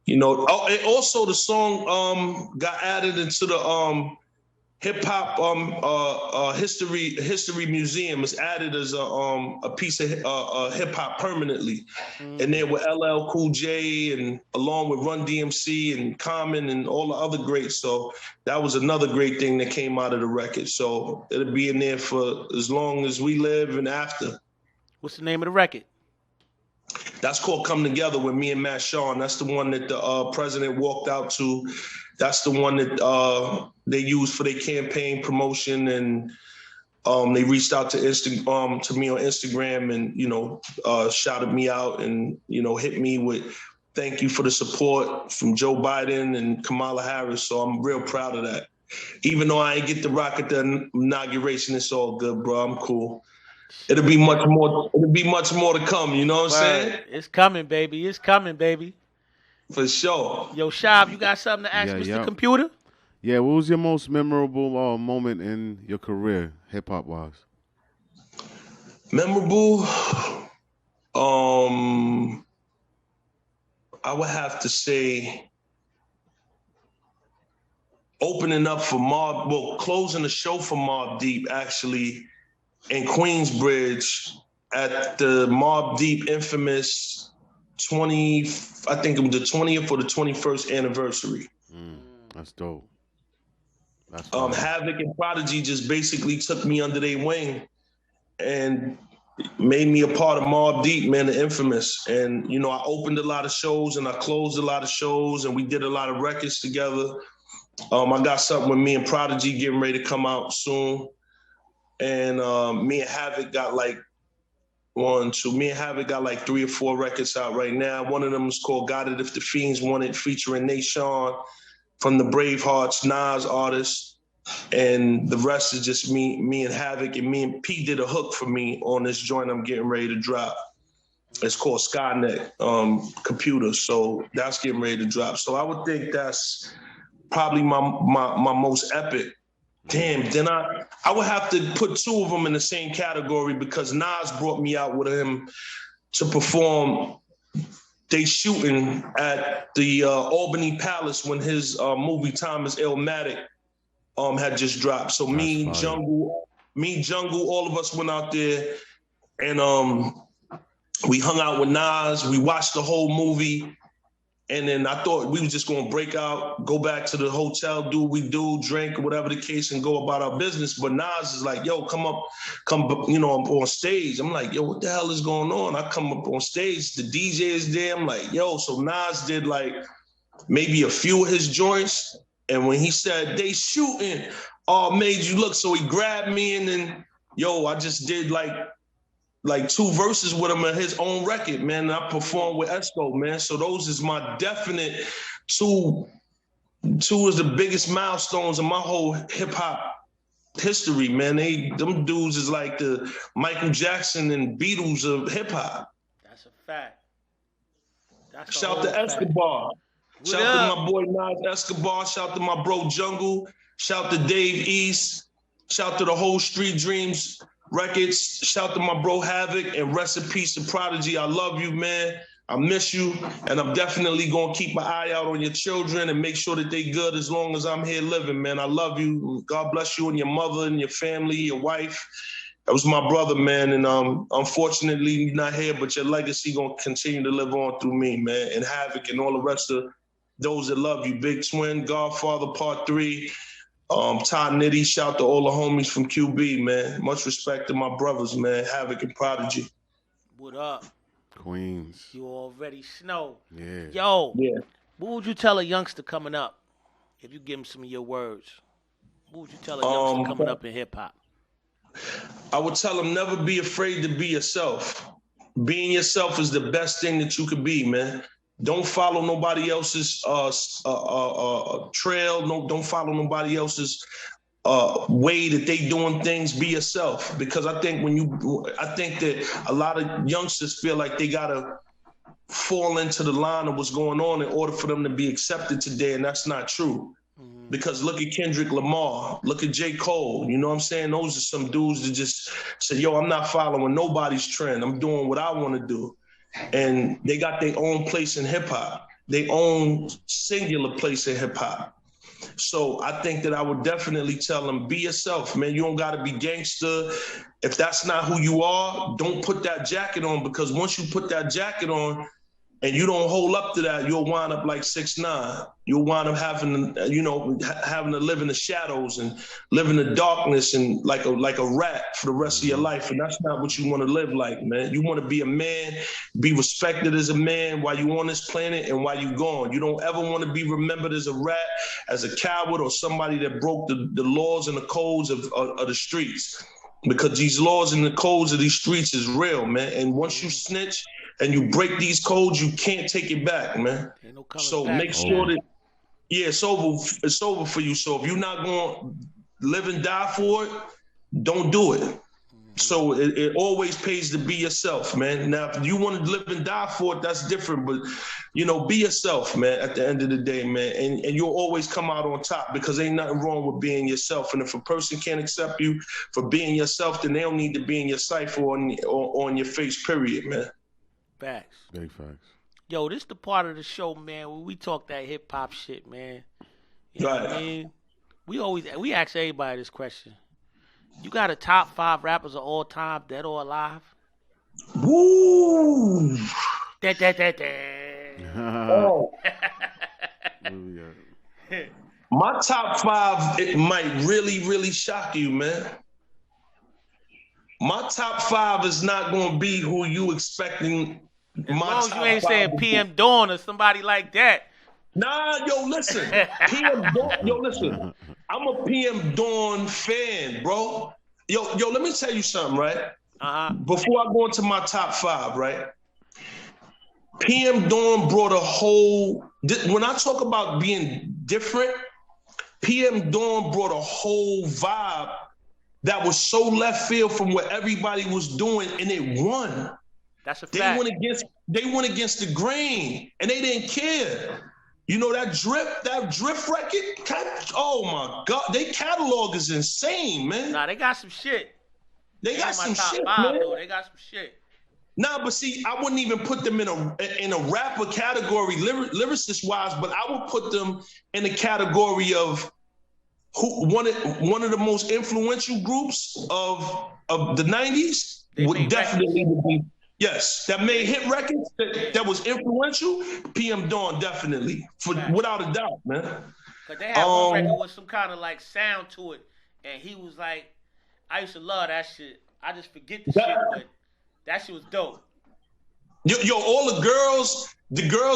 [SPEAKER 1] you know, and also the song got added into the hip hop history museum. Is added as a piece of hip hop permanently, and there were LL Cool J and along with Run DMC and Common and all the other greats. So that was another great thing that came out of the record. So it'll be in there for as long as we live and after.
[SPEAKER 3] What's the name of the record?
[SPEAKER 1] That's called Come Together with me and Matt Sean. That's the one that the president walked out to. That's the one that they used for their campaign promotion, and they reached out to me on Instagram and, you know, shouted me out and, you know, hit me with thank you for the support from Joe Biden and Kamala Harris. So I'm real proud of that. Even though I ain't get the rock at the inauguration, it's all good, bro. I'm cool. It'll be much more to come, you know what I'm saying?
[SPEAKER 3] It's coming, baby. It's coming, baby.
[SPEAKER 1] For sure.
[SPEAKER 3] Yo, Shab, you got something to ask Mr. Computer?
[SPEAKER 2] Yeah, what was your most memorable moment in your career, hip-hop wise?
[SPEAKER 1] Memorable? I would have to say opening up for closing the show for Mobb Deep, actually, in Queensbridge at the Mobb Deep infamous I think it was the 20th or the 21st anniversary.
[SPEAKER 2] That's dope.
[SPEAKER 1] Havoc and Prodigy just basically took me under their wing and made me a part of Mobb Deep, man, the infamous. And, you know, I opened a lot of shows and I closed a lot of shows and we did a lot of records together. I got something with me and Prodigy getting ready to come out soon. And me and Havoc got like 3 or 4 records out right now. One of them is called Got It If the Fiends Want It, featuring Nation from the Bravehearts, Nas artist. And the rest is just me and Havoc, and me and P did a hook for me on this joint I'm getting ready to drop. It's called Skynet Computa. So that's getting ready to drop. So I would think that's probably my most epic. Damn, then I would have to put 2 of them in the same category because Nas brought me out with him to perform. They shooting at the Albany Palace when his movie Time is Illmatic had just dropped. So me, Jungle, all of us went out there and we hung out with Nas. We watched the whole movie. And then I thought we were just going to break out, go back to the hotel, do what we do, drink, whatever the case, and go about our business. But Nas is like, yo, come, you know, I'm on stage. I'm like, yo, what the hell is going on? I come up on stage, the DJ is there. I'm like, yo, so Nas did like maybe a few of his joints. And when he said, they shooting, made you look. So he grabbed me and then, yo, I just did like 2 verses with him on his own record, man. And I performed with Esco, man. So those is my definite 2 is the biggest milestones in my whole hip hop history, man. Them dudes is like the Michael Jackson and Beatles of hip hop.
[SPEAKER 3] That's a fact.
[SPEAKER 1] Shout to Escobar. Shout to my boy Nas Escobar. Shout to my bro Jungle. Shout to Dave East. Shout to the whole Street Dreams Records. Shout to my bro Havoc, and rest in peace to Prodigy. I love you, man. I miss you, and I'm definitely gonna keep my eye out on your children and make sure that they good as long as I'm here living, man. I love you. God bless you and your mother and your family, your wife. That was my brother, man, and unfortunately you're not here, but your legacy gonna continue to live on through me, man, and Havoc and all the rest of those that love you. Big Twin, Godfather Part 3. Todd Nitty, shout to all the homies from QB, man. Much respect to my brothers, man. Havoc and Prodigy.
[SPEAKER 3] What up?
[SPEAKER 2] Queens.
[SPEAKER 3] You already know.
[SPEAKER 2] Yeah.
[SPEAKER 3] Yo,
[SPEAKER 1] yeah.
[SPEAKER 3] What would you tell a youngster coming up? If you give him some of your words, what would you tell a youngster coming up in hip hop?
[SPEAKER 1] I would tell him never be afraid to be yourself. Being yourself is the best thing that you could be, man. Don't follow nobody else's trail. No, don't follow nobody else's way that they doing things. Be yourself, because I think that a lot of youngsters feel like they gotta fall into the line of what's going on in order for them to be accepted today, and that's not true. Because look at Kendrick Lamar, look at J. Cole, you know what I'm saying? Those are some dudes that just say, yo, I'm not following nobody's trend. I'm doing what I want to do. And they got their own place in hip hop, their own singular place in hip hop. So I think that I would definitely tell them, be yourself, man. You don't got to be gangster. If that's not who you are, don't put that jacket on, because once you put that jacket on, and you don't hold up to that, you'll wind up like 6ix9ine. You'll wind up having to live in the shadows and live in the darkness and like a rat for the rest of your life. And that's not what you want to live like, man. You want to be a man, be respected as a man while you on this planet and while you gone. You don't ever want to be remembered as a rat, as a coward, or somebody that broke the laws and the codes of the streets. Because these laws and the codes of these streets is real, man. And once you snitch and you break these codes, you can't take it back, man. So make sure that, it's over for you. So if you're not going to live and die for it, don't do it. So it always pays to be yourself, man. Now, if you want to live and die for it, that's different. But, be yourself, man, at the end of the day, man. And you'll always come out on top because ain't nothing wrong with being yourself. And if a person can't accept you for being yourself, then they don't need to be in your cipher or on your face, period, man.
[SPEAKER 3] Facts.
[SPEAKER 2] Big facts.
[SPEAKER 3] Yo, this the part of the show, man, where we talk that hip-hop shit, man. You know what I mean? We ask everybody this question. You got a top 5 rappers of all time, dead or alive?
[SPEAKER 1] Woo! Oh. My top 5, it might really, really shock you, man. My top 5 is not going to be who you expecting.
[SPEAKER 3] As long as you ain't saying PM Dawn or somebody like that.
[SPEAKER 1] Nah, yo, listen. PM Dawn, listen. I'm a PM Dawn fan, bro. Yo, let me tell you something, right? Before I go into my top 5, right? PM Dawn brought a whole, when I talk about being different, PM Dawn brought a whole vibe that was so left field from what everybody was doing, and it won.
[SPEAKER 3] That's a fact.
[SPEAKER 1] They went against the grain, and they didn't care. That drift record. Oh my God, their catalog is insane, man.
[SPEAKER 3] Nah, they got some shit.
[SPEAKER 1] They got some shit,
[SPEAKER 3] 5,
[SPEAKER 1] man.
[SPEAKER 3] though. They got some shit.
[SPEAKER 1] Nah, but see, I wouldn't even put them in a rapper category, lyricist wise, but I would put them in the category of one of the most influential groups of the 90s would definitely be. Yes, that made hit records, that was influential. PM Dawn, definitely, without a doubt, man.
[SPEAKER 3] Cause they had one record with some kind of like sound to it, and he was like, "I used to love that shit. I just forget the shit, but that shit was dope."
[SPEAKER 1] Yo, all the girls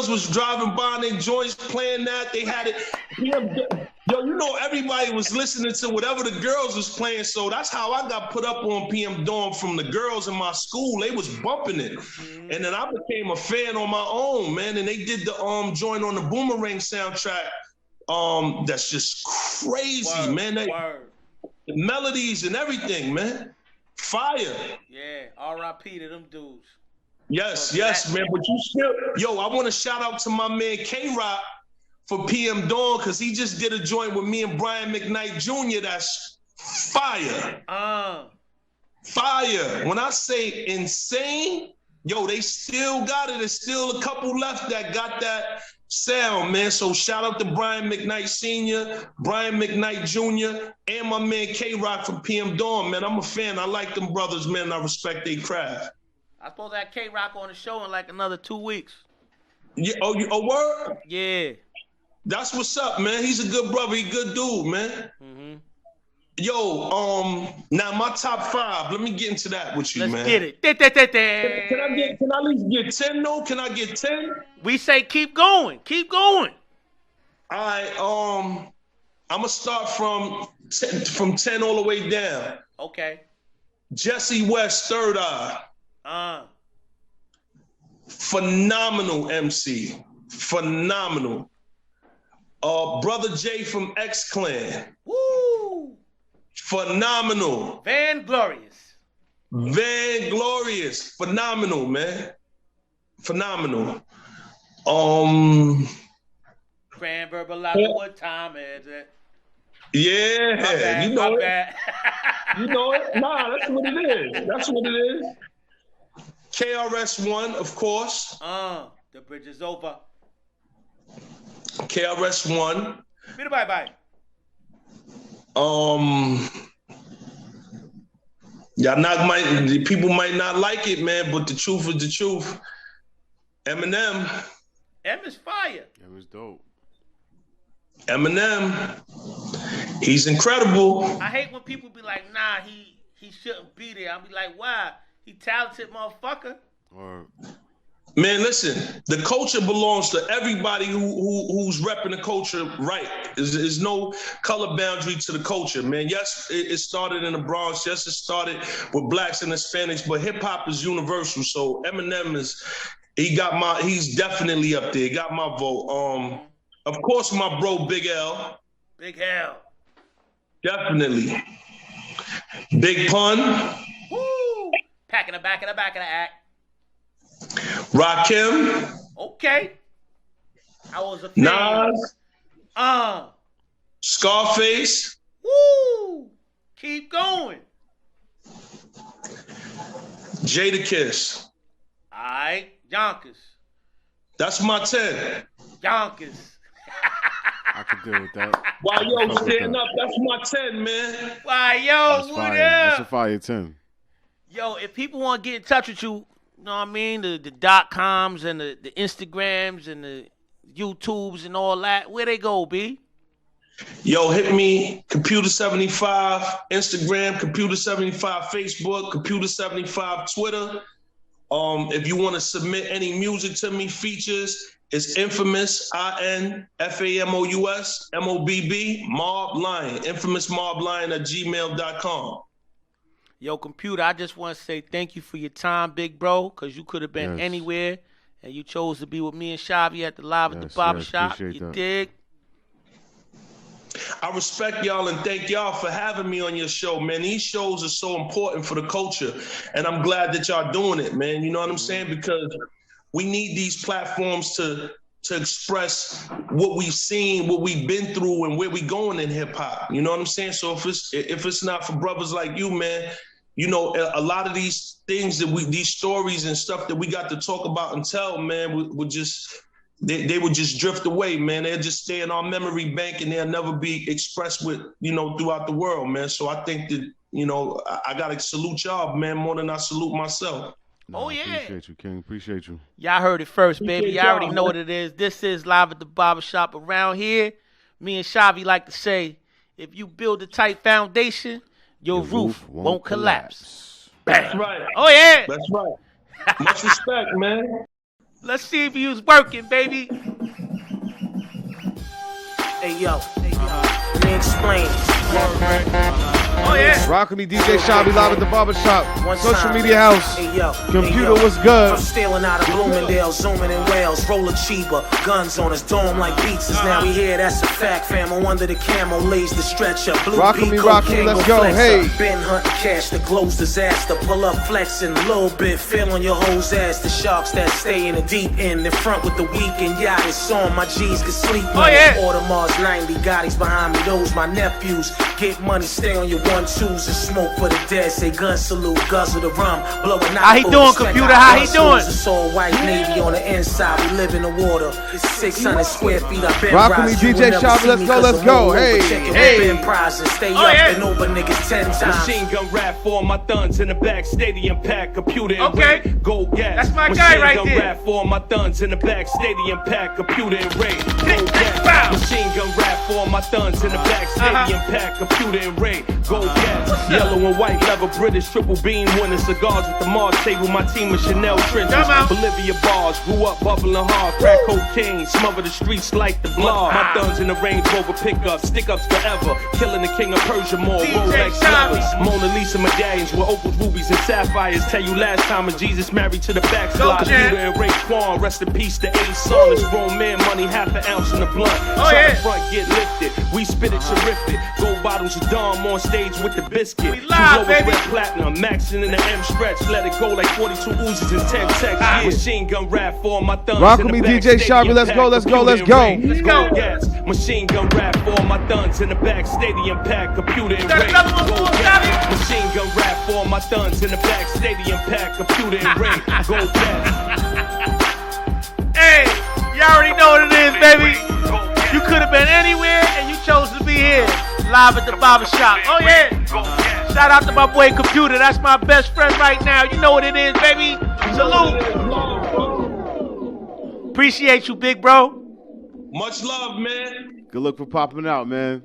[SPEAKER 1] was driving by their joints playing that. They had it. Yo, everybody was listening to whatever the girls was playing. So that's how I got put up on PM Dawn from the girls in my school. They was bumping it. Mm-hmm. And then I became a fan on my own, man. And they did the joint on the Boomerang soundtrack. That's just crazy, man. The melodies and everything, man. Fire.
[SPEAKER 3] Yeah, R.I.P. to them dudes.
[SPEAKER 1] Yes, man. But you still, I want to shout out to my man K-Rock for PM Dawn, because he just did a joint with me and Brian McKnight Jr. That's fire. Fire. When I say insane, they still got it. There's still a couple left that got that sound, man. So shout out to Brian McKnight Sr., Brian McKnight Jr., and my man K-Rock from PM Dawn, man. I'm a fan. I like them brothers, man. I respect their craft.
[SPEAKER 3] I'm supposed to have K-Rock on the show in like another 2 weeks.
[SPEAKER 1] Yeah. Oh, word?
[SPEAKER 3] Yeah.
[SPEAKER 1] That's what's up, man. He's a good brother. He a good dude, man. Mm-hmm. Yo, now my top 5. Let me get into that with you, man.
[SPEAKER 3] Let's get it.
[SPEAKER 1] Can I at least get 10 though? Can I get 10?
[SPEAKER 3] We say keep going. Keep going.
[SPEAKER 1] All right. I'm gonna start from 10 all the way down.
[SPEAKER 3] Okay.
[SPEAKER 1] Jesse West, Third Eye. Phenomenal MC. Phenomenal. Brother Jay from X Clan.
[SPEAKER 3] Woo!
[SPEAKER 1] Phenomenal.
[SPEAKER 3] Van Glorious.
[SPEAKER 1] Phenomenal, man. Phenomenal.
[SPEAKER 3] Grand Verbalizer, what time is it?
[SPEAKER 1] Yeah,
[SPEAKER 3] bad,
[SPEAKER 1] you know it.
[SPEAKER 3] Bad.
[SPEAKER 1] You know it. Nah, that's what it is. KRS-One, of course.
[SPEAKER 3] The bridge is over.
[SPEAKER 1] KRS-One.
[SPEAKER 3] Bye.
[SPEAKER 1] People might not like it, man, but the truth is the truth. Eminem.
[SPEAKER 3] M is fire.
[SPEAKER 2] That was dope.
[SPEAKER 1] Eminem. He's incredible.
[SPEAKER 3] I hate when people be like, nah, he shouldn't be there. I'll be like, why? He talented motherfucker.
[SPEAKER 2] Or
[SPEAKER 1] Man, listen, the culture belongs to everybody who's repping the culture right. There's no color boundary to the culture, man. Yes, it started in the Bronx. Yes, it started with blacks and Hispanics, but hip hop is universal. So Eminem he's definitely up there. Got my vote. Of course, my bro, Big L.
[SPEAKER 3] Big L.
[SPEAKER 1] Definitely. Big Pun.
[SPEAKER 3] Woo! Back in the act.
[SPEAKER 1] Rakim.
[SPEAKER 3] Okay. I was a fan.
[SPEAKER 1] Nas. Scarface.
[SPEAKER 3] Woo! Keep going.
[SPEAKER 1] Jadakiss.
[SPEAKER 3] All right. Yonkers.
[SPEAKER 1] That's my 10.
[SPEAKER 3] Yonkers.
[SPEAKER 2] I could deal with that.
[SPEAKER 1] Why, yo, stand up. That's my 10, man.
[SPEAKER 3] Why, yo,
[SPEAKER 2] That's
[SPEAKER 3] what
[SPEAKER 2] fire.
[SPEAKER 3] up?
[SPEAKER 2] That's a fire 10.
[SPEAKER 3] Yo, if people want to get in touch with you, you know what I mean? The .coms and the Instagrams and the YouTubes and all that, where they go, B?
[SPEAKER 1] Yo, hit me, Computa75, Instagram, Computa75, Facebook, Computa75, Twitter. If you want to submit any music to me, features, it's Infamous, INFAMOUS, MOBB, Mob Lion, infamousmoblion@gmail.com.
[SPEAKER 3] Yo, Computa, I just want to say thank you for your time, big bro, because you could have been
[SPEAKER 2] Yes.
[SPEAKER 3] anywhere, and you chose to be with me and Shavi at the Live at the Barbershop.
[SPEAKER 2] appreciate
[SPEAKER 3] You
[SPEAKER 2] that.
[SPEAKER 3] dig?
[SPEAKER 1] I respect y'all and thank y'all for having me on your show, man. These shows are so important for the culture, and I'm glad that y'all doing it, man. You know what I'm saying? Because we need these platforms to express what we've seen, what we've been through, and where we going in hip hop. You know what I'm saying? So if it's not for brothers like you, man, you know, a lot of these things these stories and stuff that we got to talk about and tell, man, would just. They would just drift away, man. They'll just stay in our memory bank and they'll never be expressed throughout the world, man. So I think that, I got to salute y'all, man, more than I salute myself.
[SPEAKER 3] Oh, yeah.
[SPEAKER 2] Appreciate you, King. Appreciate you.
[SPEAKER 3] Y'all heard it first, baby.
[SPEAKER 1] Appreciate
[SPEAKER 3] Y'all already
[SPEAKER 1] y'all,
[SPEAKER 3] know
[SPEAKER 1] man.
[SPEAKER 3] what it is. This is Live at the Barbershop. Around here, me and Shavi like to say, if you build a tight foundation, your roof won't collapse.
[SPEAKER 1] That's right.
[SPEAKER 3] Oh, yeah.
[SPEAKER 1] That's right. Much respect, man.
[SPEAKER 3] Let's see if he was working, baby.
[SPEAKER 5] Hey yo, let me explain.
[SPEAKER 3] Oh, yeah.
[SPEAKER 2] Rock with me, DJ Shavi, Live at the Barbershop.
[SPEAKER 5] One
[SPEAKER 2] Social
[SPEAKER 5] time.
[SPEAKER 2] media house.
[SPEAKER 5] Hey yo,
[SPEAKER 2] Computer,
[SPEAKER 5] hey, yo.
[SPEAKER 2] what's good?
[SPEAKER 5] I'm stealing out of Bloomingdale, zooming in Wales, roll a Chiba, guns on us, dome like beats. Now we here, that's a fact, fam. I'm under the camo, lays the stretcher. Blue
[SPEAKER 2] Rock with me, let's go,
[SPEAKER 5] flexer.
[SPEAKER 2] hey.
[SPEAKER 5] Been hunting cash, the glow's disaster. Pull up flexing, a little bit, feel on your hoes ass. The sharks that stay in the deep end, in front with the weekend yacht. It's on, my G's can sleep.
[SPEAKER 3] Oh, yeah.
[SPEAKER 5] Audemars 90, Gotti's behind me, those my nephews. Get money, stay on your 1-2s and smoke for the dead. Say gun salute, guzzle the rum, blow a
[SPEAKER 3] How he doing, Computer? How he doing?
[SPEAKER 5] It's all white navy on the inside. We live in the water. It's 600 square feet. I've been
[SPEAKER 2] Rock with me,
[SPEAKER 5] rising. You
[SPEAKER 2] DJ
[SPEAKER 5] will never
[SPEAKER 2] Shavi,
[SPEAKER 5] see
[SPEAKER 2] let's
[SPEAKER 5] me
[SPEAKER 2] go,
[SPEAKER 5] 'cause
[SPEAKER 2] let's
[SPEAKER 5] I'm
[SPEAKER 2] go.
[SPEAKER 5] all over
[SPEAKER 2] Hey,
[SPEAKER 5] checking
[SPEAKER 3] hey.
[SPEAKER 5] been prizes. Stay
[SPEAKER 3] Oh,
[SPEAKER 5] up
[SPEAKER 3] yeah.
[SPEAKER 5] and over niggas 10 times.
[SPEAKER 6] Machine gun rap for my thuns in the back, stadium pack, computer and
[SPEAKER 3] Okay.
[SPEAKER 6] ray, go gas.
[SPEAKER 3] That's my
[SPEAKER 6] Machine
[SPEAKER 3] guy right
[SPEAKER 6] gun
[SPEAKER 3] there.
[SPEAKER 6] rap for my thuns in the back, stadium pack, computer and ray, go gas.
[SPEAKER 3] Bow.
[SPEAKER 6] Machine gun rap for my thuns in the back, stadium pack, computer and ray, go gas. Yellow and white leather, British triple beam winning cigars with the Mars table. My team of Chanel trenches,
[SPEAKER 3] Come on.
[SPEAKER 6] Bolivia bars, grew up bubbling hard, crack cocaine, smother the streets like the blob. My thuns in the Range Rover pickup, stick ups forever, killing the king of Persia more.
[SPEAKER 3] DJ
[SPEAKER 6] Rolex
[SPEAKER 3] Shavi.
[SPEAKER 6] lovers, Mona Lisa medallions with opals, rubies, and sapphires. Tell you last time of Jesus married to the backslide.
[SPEAKER 3] Go, Jan.
[SPEAKER 6] Peter and Ray Quan, rest in peace to A Son. It's grown man money, half an ounce in the blunt.
[SPEAKER 3] Oh,
[SPEAKER 6] Try
[SPEAKER 3] yeah.
[SPEAKER 6] the front, get lifted. We spit it terrific. Gold bottles of Dom on stage with the biscuit.
[SPEAKER 3] We live,
[SPEAKER 6] Two lower
[SPEAKER 3] baby.
[SPEAKER 6] red platinum, maxing in the M stretch. Let it go like 42 Uzis and 10 texts.
[SPEAKER 3] Ah.
[SPEAKER 6] Machine gun rap for my thumbs.
[SPEAKER 2] Rock
[SPEAKER 6] in
[SPEAKER 2] with
[SPEAKER 6] the
[SPEAKER 2] me,
[SPEAKER 6] back,
[SPEAKER 2] DJ Shavi,
[SPEAKER 6] stadium
[SPEAKER 2] let's
[SPEAKER 6] pack,
[SPEAKER 2] go, let's go,
[SPEAKER 6] computer
[SPEAKER 2] let's
[SPEAKER 6] and
[SPEAKER 2] go.
[SPEAKER 6] ray.
[SPEAKER 3] Let's go.
[SPEAKER 6] Gas. Machine gun rap for my thuns in the back, stadium pack, computer and
[SPEAKER 3] Got
[SPEAKER 6] ray.
[SPEAKER 3] another one
[SPEAKER 6] Go
[SPEAKER 3] for us,
[SPEAKER 6] gas.
[SPEAKER 3] Shavi.
[SPEAKER 6] Machine gun rap for my thuns in the back, stadium pack, computer and ray. Go gas.
[SPEAKER 3] Hey, you already know what it is, baby. You could have been anywhere, and you chose to be here. Live at the Barbershop. Oh, yeah. Shout out to my boy Computer. That's my best friend right now. You know what it is, baby. Salute. Appreciate you, big bro.
[SPEAKER 1] Much love, man.
[SPEAKER 2] Good luck for popping out, man.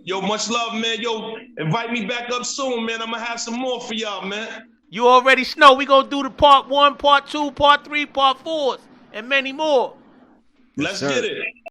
[SPEAKER 1] Yo, much love, man. Yo, invite me back up soon, man. I'm gonna have some more for y'all, man.
[SPEAKER 3] You already know we gonna do the part 1, part 2, part 3, part 4s, and many more.
[SPEAKER 1] Let's get it.